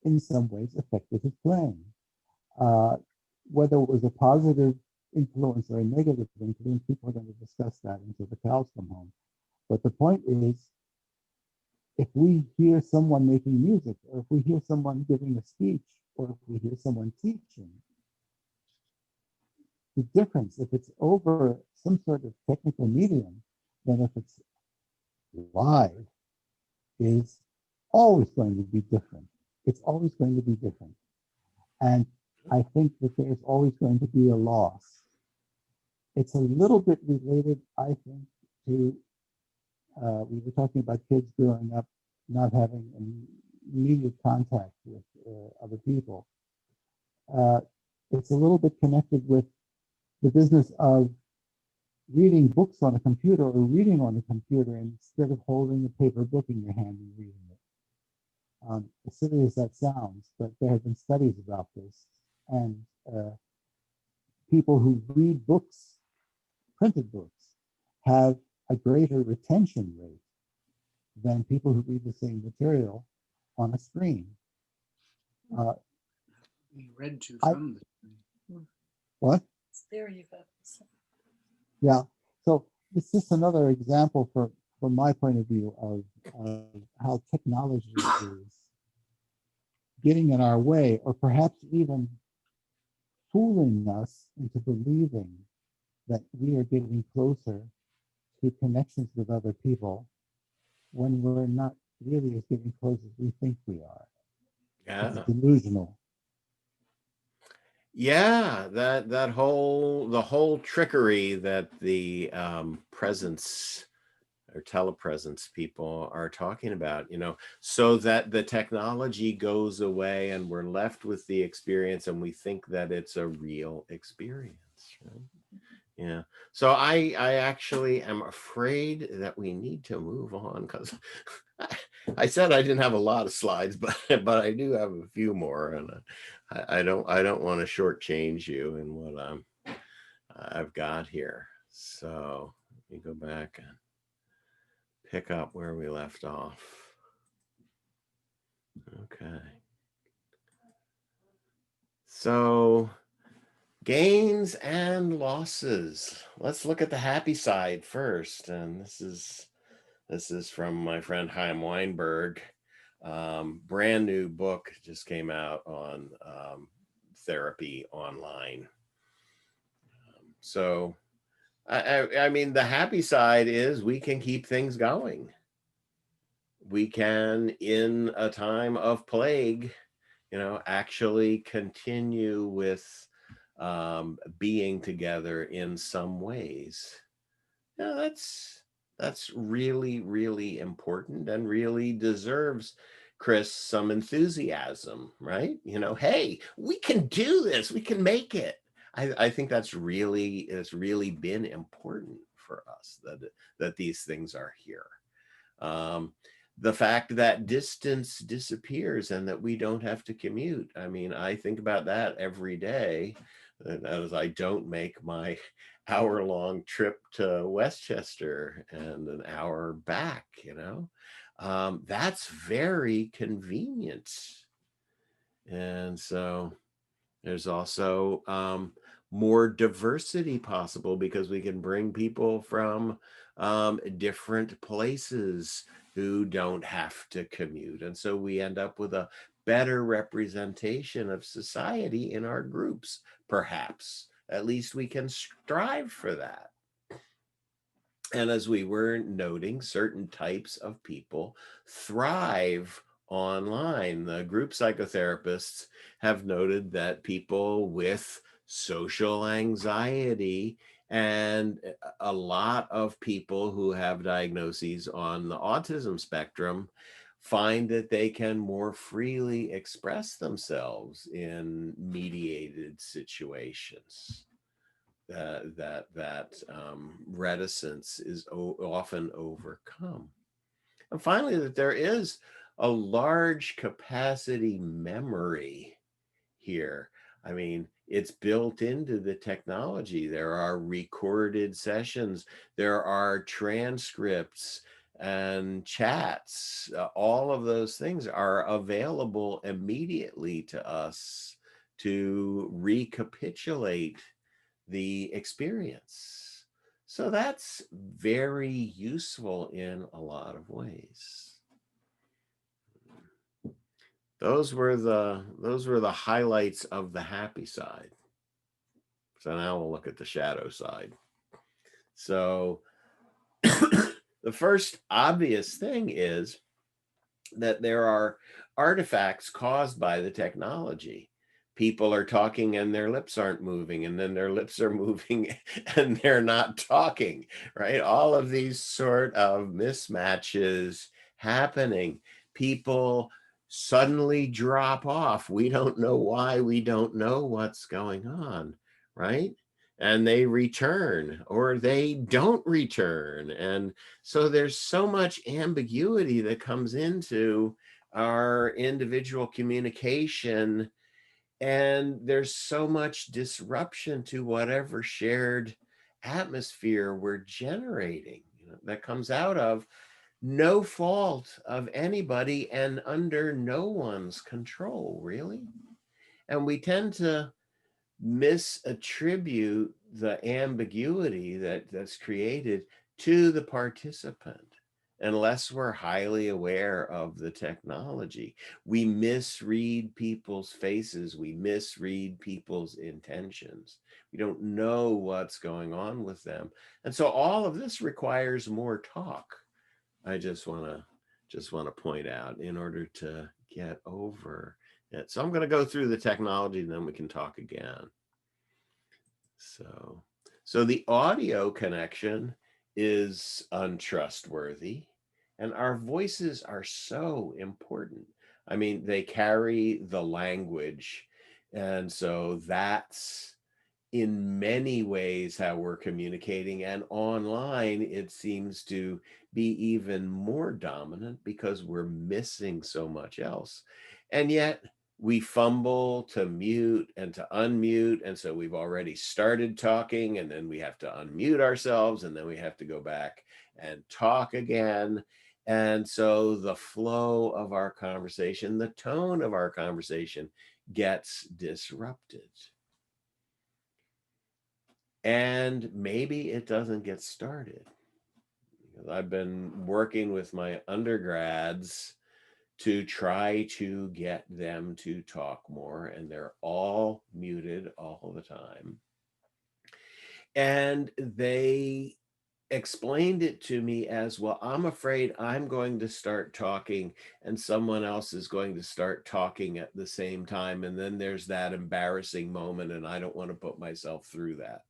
in some ways, affected his playing. Whether it was a positive influence or a negative influence, people are going to discuss that until the cows come home. But the point is, if we hear someone making music, or if we hear someone giving a speech, or if we hear someone teaching, the difference, if it's over some sort of technical medium, than if it's live, is always going to be different. It's always going to be different. And I think that there's always going to be a loss. It's a little bit related, I think, to, we were talking about kids growing up not having immediate contact with other people. It's a little bit connected with the business of reading books on a computer or reading on a computer instead of holding a paper book in your hand and reading it. As silly as that sounds, but there have been studies about this. And people who read books, printed books, have a greater retention rate than people who read the same material on a screen. We read to I- from What? There you go. Yeah. So it's just another example from my point of view of how technology is getting in our way, or perhaps even fooling us into believing that we are getting closer to connections with other people when we're not really as getting close as we think we are. Yeah. It's delusional. Yeah, the whole trickery that the presence or telepresence people are talking about, so that the technology goes away and we're left with the experience and we think that it's a real experience, right? Yeah. So I actually am afraid that we need to move on, because I said I didn't have a lot of slides, but I do have a few more, and I don't want to shortchange you in what I've got here. So let me go back and pick up where we left off. Okay. So gains and losses. Let's look at the happy side first. And this is from my friend Chaim Weinberg. Brand new book just came out on therapy online. So I mean, the happy side is we can keep things going. We can, in a time of plague, actually continue with being together in some ways. Yeah, that's really, really important and really deserves, Chris, some enthusiasm, right? Hey, we can do this. We can make it. I think it's really been important for us that these things are here. The fact that distance disappears and that we don't have to commute. I mean, I think about that every day, as I don't make my hour-long trip to Westchester and an hour back, that's very convenient. And so there's also more diversity possible because we can bring people from different places who don't have to commute. And so we end up with a better representation of society in our groups, perhaps. At least we can strive for that. And as we were noting, certain types of people thrive online. The group psychotherapists have noted that people with social anxiety and a lot of people who have diagnoses on the autism spectrum find that they can more freely express themselves in mediated situations. That reticence is often overcome. And finally, that there is a large capacity memory here. I mean, it's built into the technology. There are recorded sessions, there are transcripts and chats. All of those things are available immediately to us to recapitulate the experience. So that's very useful in a lot of ways. Those were the highlights of the happy side. So now we'll look at the shadow side. So the first obvious thing is that there are artifacts caused by the technology. People are talking and their lips aren't moving, and then their lips are moving and they're not talking, right? All of these sort of mismatches happening. People suddenly drop off. We don't know why. We don't know what's going on, right? And they return or they don't return. And so there's so much ambiguity that comes into our individual communication, and there's so much disruption to whatever shared atmosphere we're generating, that comes out of no fault of anybody and under no one's control, really. And we tend to misattribute the ambiguity that's created to the participant unless we're highly aware of the technology. We misread people's faces, we misread people's intentions. We don't know what's going on with them. And so all of this requires more talk. I just want to point out in order to get over it. So I'm going to go through the technology and then we can talk again. So the audio connection is untrustworthy and our voices are so important. I mean, they carry the language. And so that's in many ways how we're communicating, and online it seems to be even more dominant because we're missing so much else. And yet we fumble to mute and to unmute, and so we've already started talking and then we have to unmute ourselves and then we have to go back and talk again. And so the flow of our conversation, the tone of our conversation gets disrupted. And maybe it doesn't get started. I've been working with my undergrads to try to get them to talk more, and they're all muted all the time. And they explained it to me as, well, I'm afraid I'm going to start talking and someone else is going to start talking at the same time. And then there's that embarrassing moment, and I don't want to put myself through that.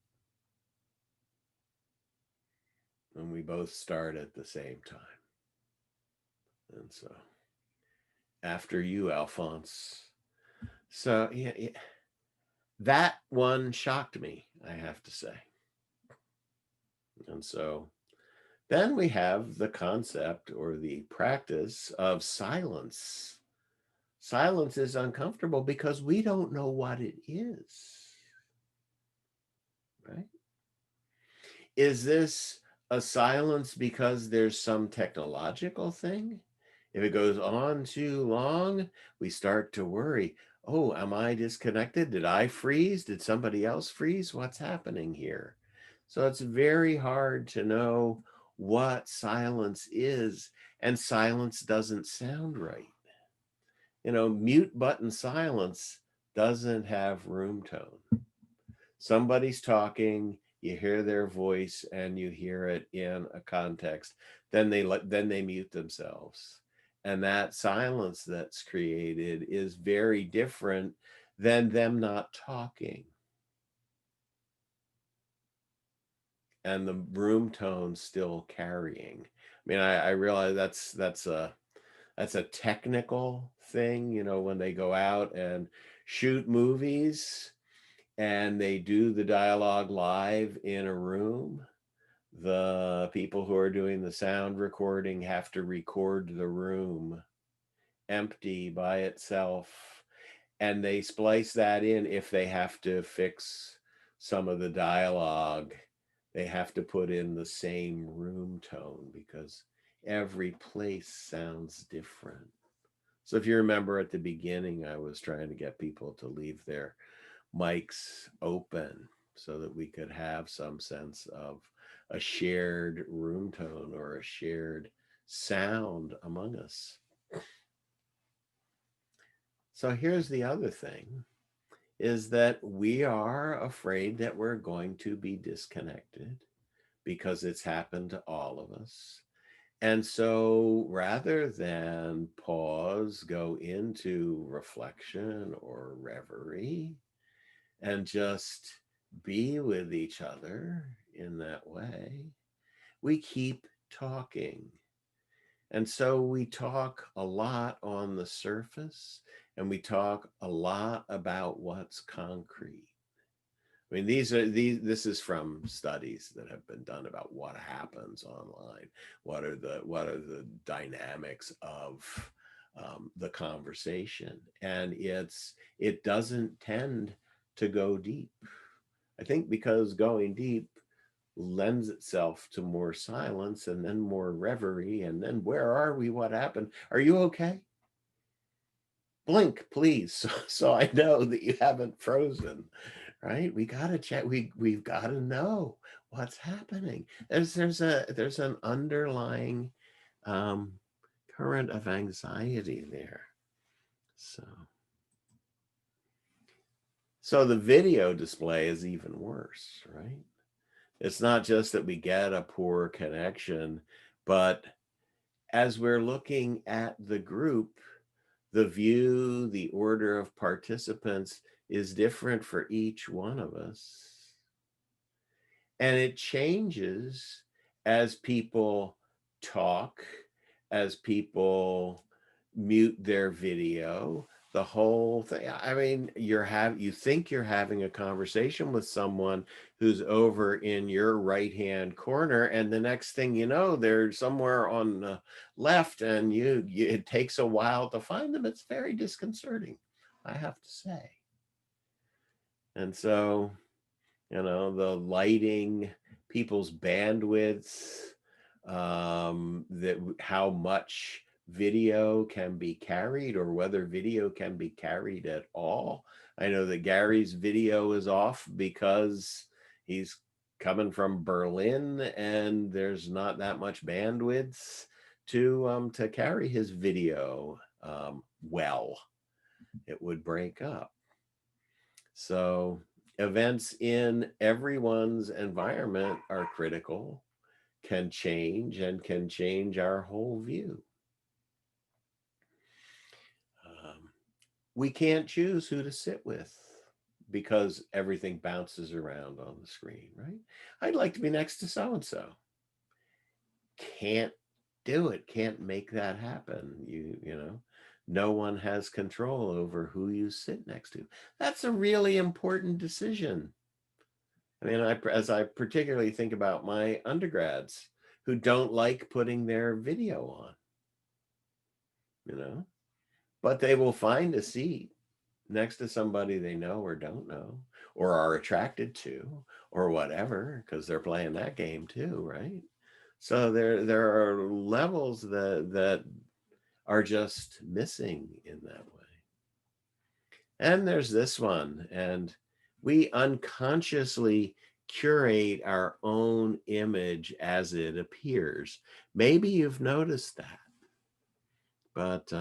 And we both start at the same time. And so after you, Alphonse. So yeah, that one shocked me, I have to say. And so then we have the concept or the practice of silence. Silence is uncomfortable because we don't know what it is, right? Is this a silence because there's some technological thing? If it goes on too long, we start to worry. Oh, am I disconnected? Did I freeze? Did somebody else freeze? What's happening here? So it's very hard to know what silence is, and silence doesn't sound right. You know, mute button silence doesn't have room tone. Somebody's talking, you hear their voice and you hear it in a context, then they mute themselves. And that silence that's created is very different than them not talking. And the room tone still carrying. I mean, I realize that's a technical thing, you know, when they go out and shoot movies and they do the dialogue live in a room. The people who are doing the sound recording have to record the room empty by itself, and they splice that in. If they have to fix some of the dialogue, they have to put in the same room tone because every place sounds different. So if you remember at the beginning, I was trying to get people to leave their mics open so that we could have some sense of a shared room tone or a shared sound among us. So here's the other thing, is that we are afraid that we're going to be disconnected because it's happened to all of us. And so rather than pause, go into reflection or reverie, and just be with each other in that way, we keep talking. And so we talk a lot on the surface, and we talk a lot about what's concrete. I mean, this is from studies that have been done about what happens online. What are the dynamics of the conversation? And it doesn't tend to go deep. I think because going deep lends itself to more silence and then more reverie. And then where are we? What happened? Are you okay? Blink, please, so I know that you haven't frozen, right? We got to check. We've got to know what's happening. There's an underlying current of anxiety there. So the video display is even worse, right? It's not just that we get a poor connection, but as we're looking at the group, the view, the order of participants is different for each one of us. And it changes as people talk, as people mute their video, the whole thing. I mean, you think you're having a conversation with someone who's over in your right hand corner, and the next thing you know, they're somewhere on the left, and it takes a while to find them. It's very disconcerting, I have to say. And so, the lighting, people's bandwidths, that how much video can be carried or whether video can be carried at all. I know that Gary's video is off because he's coming from Berlin and there's not that much bandwidth to carry his video well. It would break up. So events in everyone's environment are critical, can change, and can change our whole view. We can't choose who to sit with because everything bounces around on the screen, right? I'd like to be next to so-and-so. Can't do it, can't make that happen. No one has control over who you sit next to. That's a really important decision. I mean, as I particularly think about my undergrads who don't like putting their video on, but they will find a seat next to somebody they know or don't know or are attracted to or whatever, because they're playing that game too, right? So there are levels that are just missing in that way. And there's this one, and we unconsciously curate our own image as it appears. Maybe you've noticed that, but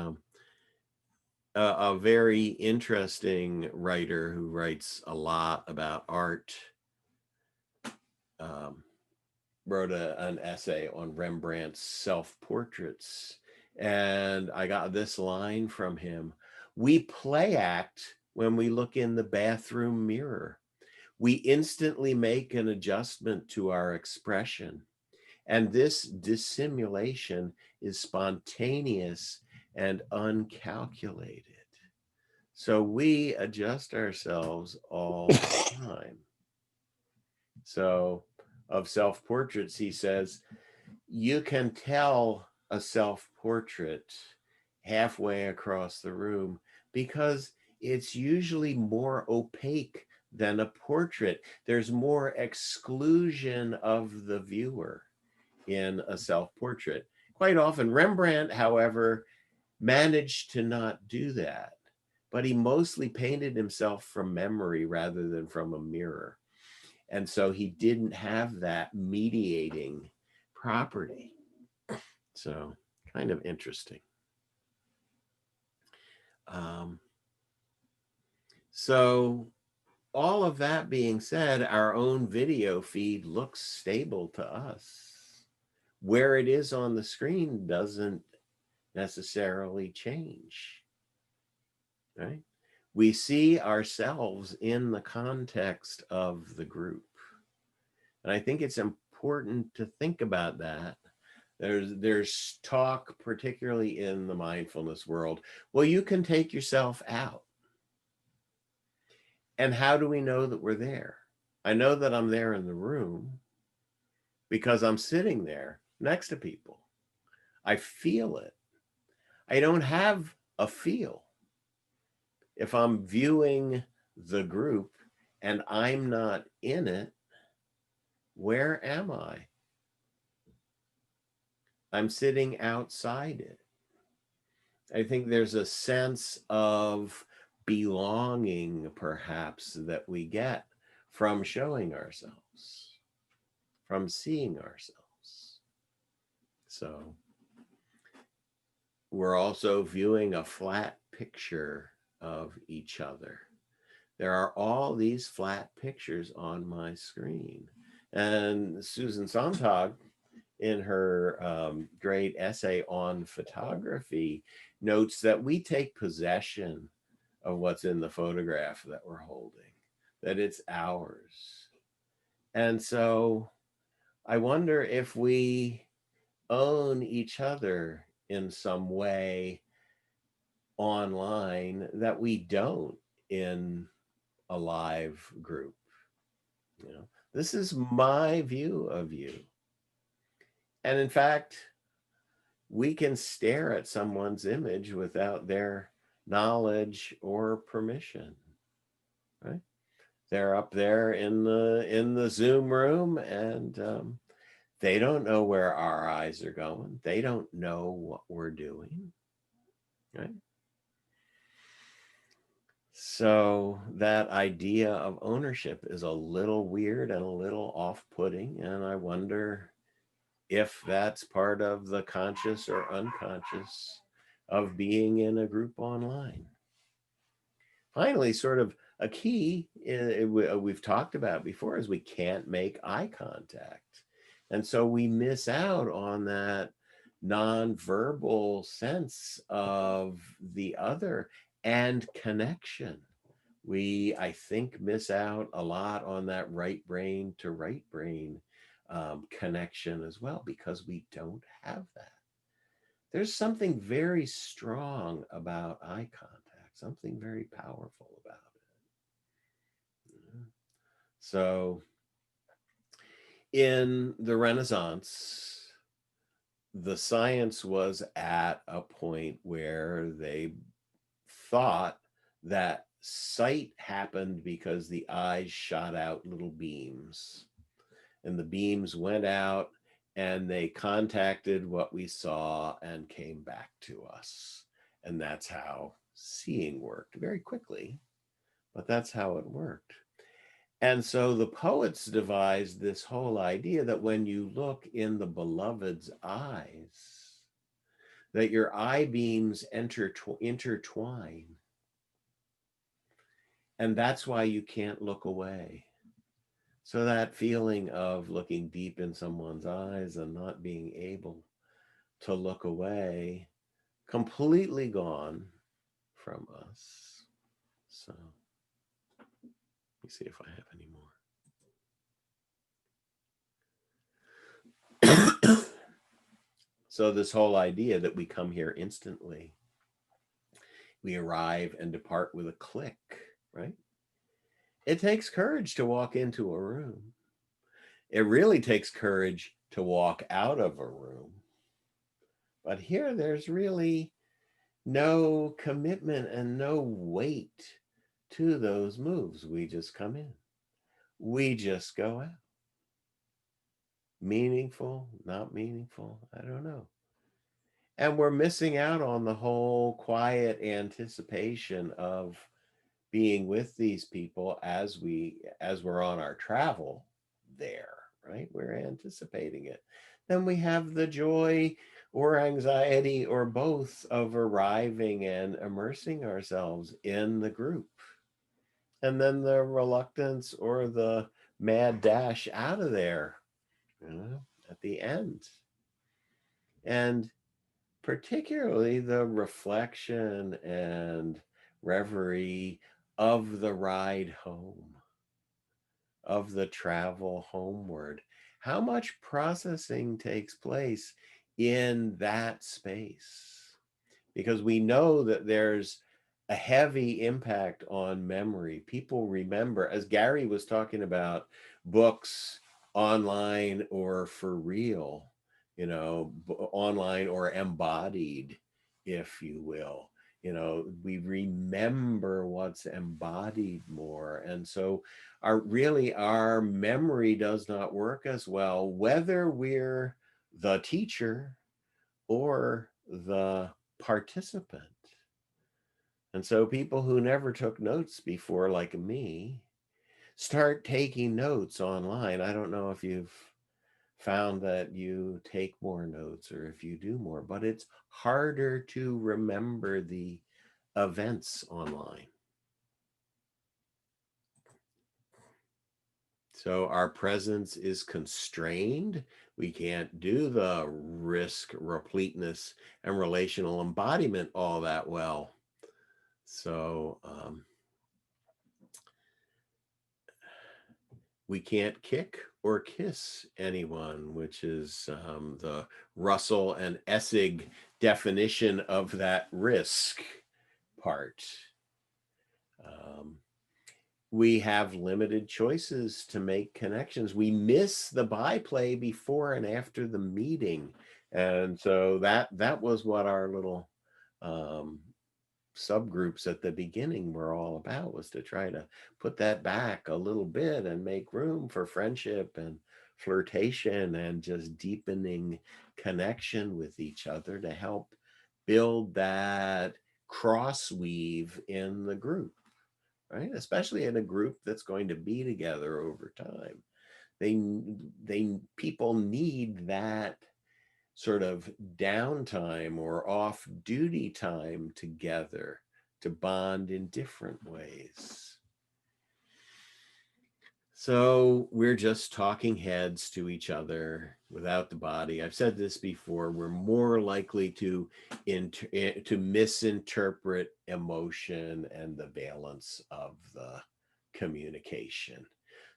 a very interesting writer who writes a lot about art wrote an essay on Rembrandt's self-portraits. And I got this line from him: "We play act when we look in the bathroom mirror. We instantly make an adjustment to our expression. And this dissimulation is spontaneous and uncalculated." So we adjust ourselves all the time. So of self-portraits, he says, you can tell a self-portrait halfway across the room because it's usually more opaque than a portrait. There's more exclusion of the viewer in a self-portrait. Quite often, Rembrandt, however, managed to not do that, but he mostly painted himself from memory rather than from a mirror. And so he didn't have that mediating property. So kind of interesting. So all of that being said, our own video feed looks stable to us. Where it is on the screen doesn't necessarily change, right? We see ourselves in the context of the group. And I think it's important to think about that. There's talk, particularly in the mindfulness world, well, you can take yourself out. And how do we know that we're there? I know that I'm there in the room because I'm sitting there next to people. I feel it. I don't have a feel. If I'm viewing the group and I'm not in it, Where am I? I'm sitting outside it. I think there's a sense of belonging, perhaps, that we get from showing ourselves, from seeing ourselves. So we're also viewing a flat picture of each other. There are all these flat pictures on my screen. And Susan Sontag, in her great essay on photography, notes that we take possession of what's in the photograph that we're holding, that it's ours. And so I wonder if we own each other in some way online that we don't in a live group. You know, this is my view of you. And in fact, we can stare at someone's image without their knowledge or permission, right? They're up there in the Zoom room, and they don't know where our eyes are going. They don't know what we're doing, right? So that idea of ownership is a little weird and a little off-putting, and I wonder if that's part of the conscious or unconscious of being in a group online. Finally, sort of a key we've talked about before is we can't make eye contact. And so we miss out on that nonverbal sense of the other and connection. We, I think, miss out a lot on that right brain to right brain connection as well, because we don't have that. There's something very strong about eye contact, something very powerful about it. So in the Renaissance, the science was at a point where they thought that sight happened because the eyes shot out little beams, and the beams went out and they contacted what we saw and came back to us. And that's how seeing worked, very quickly, but that's how it worked. And so the poets devised this whole idea that when you look in the beloved's eyes, that your eye beams intertwine. And that's why you can't look away. So that feeling of looking deep in someone's eyes and not being able to look away, completely gone from us. So let me see if I have any more. So this whole idea that we come here instantly, we arrive and depart with a click, right? It takes courage to walk into a room. It really takes courage to walk out of a room. But here there's really no commitment and no weight to those moves. We just come in. We just go out. Meaningful, not meaningful, I don't know. And we're missing out on the whole quiet anticipation of being with these people as we're on our travel there, right? We're anticipating it. Then we have the joy or anxiety or both of arriving and immersing ourselves in the group. And then the reluctance or the mad dash out of there, at the end. And particularly the reflection and reverie of the ride home, of the travel homeward. How much processing takes place in that space? Because we know that there's a heavy impact on memory. People remember, as Gary was talking about, books online or for real, online or embodied, if you will. We remember what's embodied more. And so our memory does not work as well, whether we're the teacher or the participant. And so people who never took notes before, like me, start taking notes online. I don't know if you've found that you take more notes or if you do more, but it's harder to remember the events online. So our presence is constrained. We can't do the risk, repleteness, and relational embodiment all that well. So we can't kick or kiss anyone, which is the Russell and Essig definition of that risk part. We have limited choices to make connections. We miss the byplay before and after the meeting. And so that was what our little subgroups at the beginning were all about, was to try to put that back a little bit and make room for friendship and flirtation and just deepening connection with each other to help build that cross weave in the group, right? Especially in a group that's going to be together over time. People need that sort of downtime or off duty time together to bond in different ways. So we're just talking heads to each other without the body. I've said this before, we're more likely to misinterpret emotion and the valence of the communication.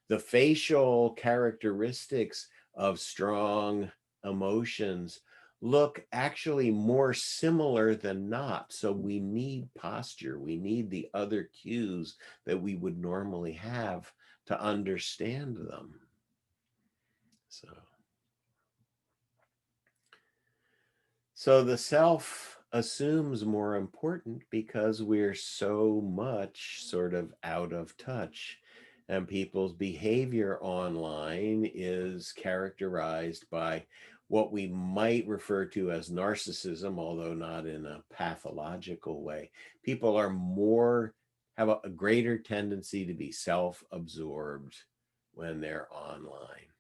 The facial characteristics of strong emotions look actually more similar than not. So we need posture. We need the other cues that we would normally have to understand them. So the self assumes more important because we're so much sort of out of touch, and people's behavior online is characterized by what we might refer to as narcissism, although not in a pathological way. People have a greater tendency to be self-absorbed when they're online.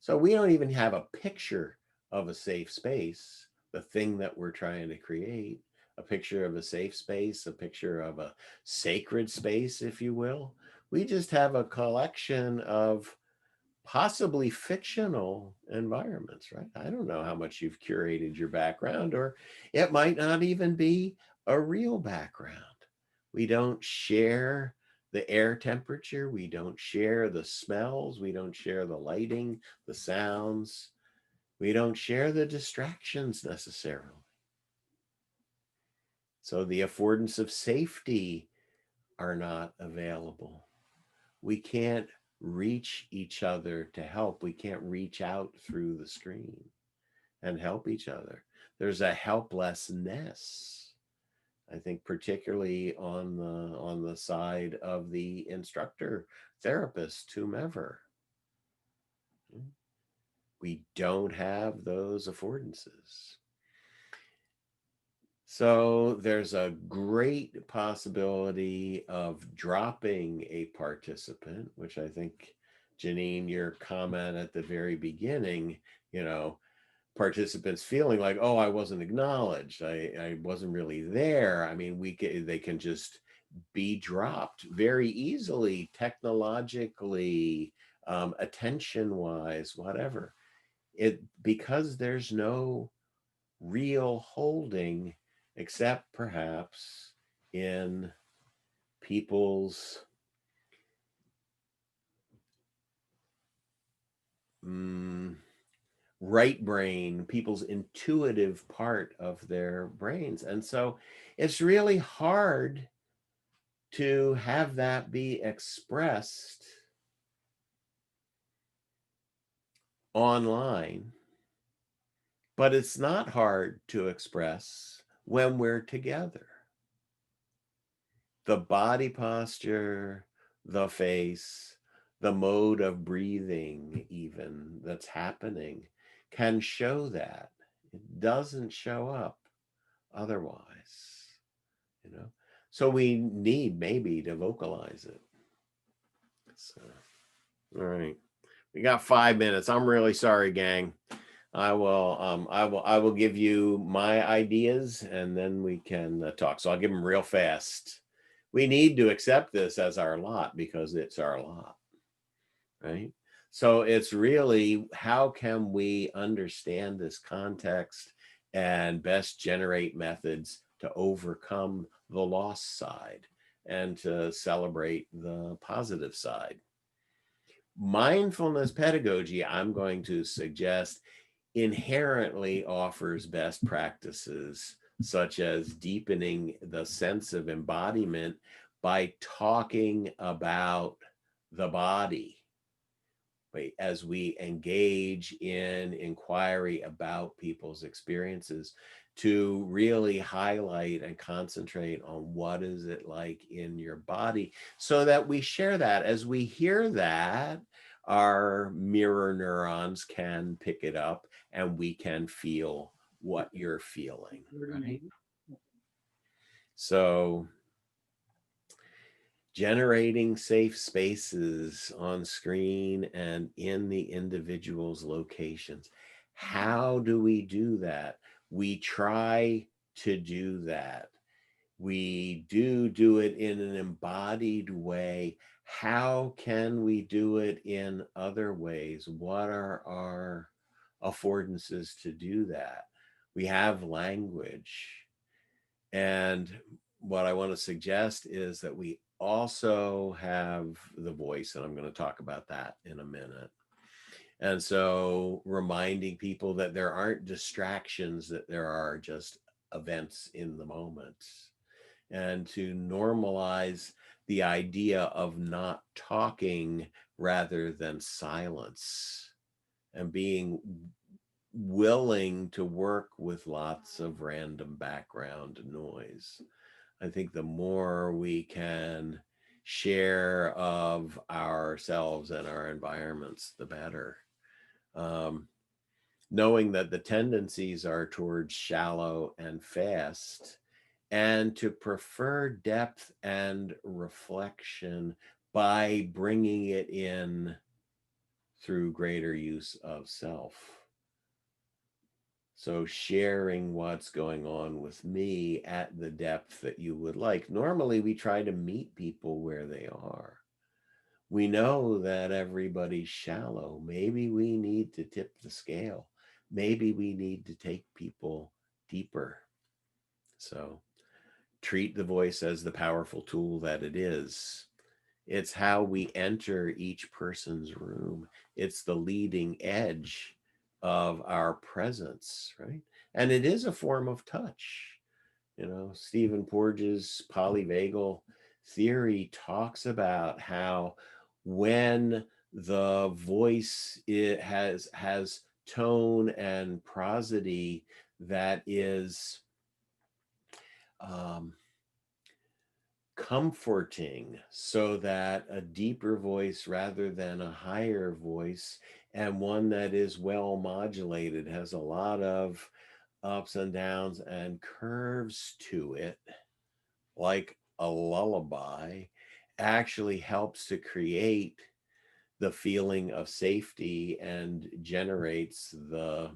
So we don't even have a picture of a safe space, the thing that we're trying to create, a picture of a safe space, a picture of a sacred space, if you will. We just have a collection of possibly fictional environments, right? I don't know how much you've curated your background, or it might not even be a real background. We don't share the air temperature. We don't share the smells. We don't share the lighting, the sounds. We don't share the distractions necessarily. So the affordance of safety are not available. We can't reach each other to help. We can't reach out through the screen and help each other. There's a helplessness, I think, particularly on the side of the instructor, therapist, whomever. We don't have those affordances. So there's a great possibility of dropping a participant, which I think, Janine, your comment at the very beginning, participants feeling like, oh, I wasn't acknowledged. I wasn't really there. I mean, they can just be dropped very easily, technologically, attention-wise, whatever. Because there's no real holding, except perhaps in people's right brain, people's intuitive part of their brains. And so it's really hard to have that be expressed online, but it's not hard to express when we're together. The body posture, the face, the mode of breathing, even that's happening, can show that. It doesn't show up otherwise, you know. So we need maybe to vocalize it. So, all right, we got 5 minutes. I'm really sorry, gang. I will give you my ideas and then we can talk. So I'll give them real fast. We need to accept this as our lot because it's our lot, right? So it's really, how can we understand this context and best generate methods to overcome the loss side and to celebrate the positive side? Mindfulness pedagogy, I'm going to suggest, inherently offers best practices such as deepening the sense of embodiment by talking about the body as we engage in inquiry about people's experiences, to really highlight and concentrate on what is it like in your body, so that we share that. As we hear that, our mirror neurons can pick it up and we can feel what you're feeling, right? So generating safe spaces on screen and in the individual's locations. How do we do that? We try to do that. We do it in an embodied way. How can we do it in other ways? What are our affordances to do that? We have language. And what I want to suggest is that we also have the voice, and I'm going to talk about that in a minute. And so reminding people that there aren't distractions, that there are just events in the moment, and to normalize the idea of not talking rather than silence, and being willing to work with lots of random background noise. I think the more we can share of ourselves and our environments, the better. Knowing that the tendencies are towards shallow and fast, and to prefer depth and reflection by bringing it in through greater use of self. So sharing what's going on with me at the depth that you would like. Normally, we try to meet people where they are. We know that everybody's shallow. Maybe we need to tip the scale. Maybe we need to take people deeper. So treat the voice as the powerful tool that it is. It's how we enter each person's room. It's the leading edge of our presence, right? And it is a form of touch. You know, Stephen Porges' polyvagal theory talks about how when the voice has tone and prosody that is comforting, so that a deeper voice rather than a higher voice, and one that is well modulated, has a lot of ups and downs and curves to it, like a lullaby, actually helps to create the feeling of safety and generates the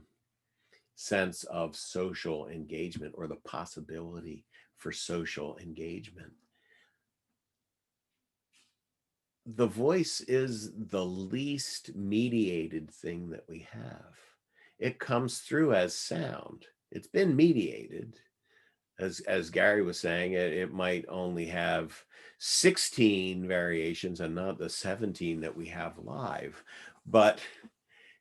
sense of social engagement, or the possibility for social engagement. The voice is the least mediated thing that we have. It comes through as sound. It's been mediated. As Gary was saying, it might only have 16 variations and not the 17 that we have live. But,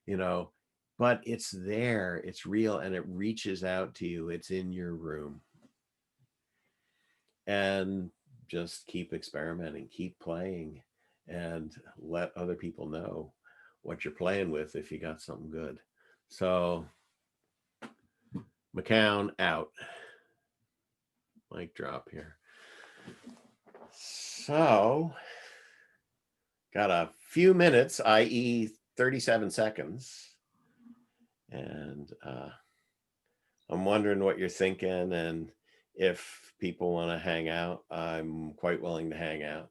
you know, but it's there, it's real, and it reaches out to you. It's in your room. And just keep experimenting, keep playing, and let other people know what you're playing with if you got something good. So McCown out. Mic drop here. So got a few minutes, i.e. 37 seconds. And I'm wondering what you're thinking, and if people want to hang out, I'm quite willing to hang out.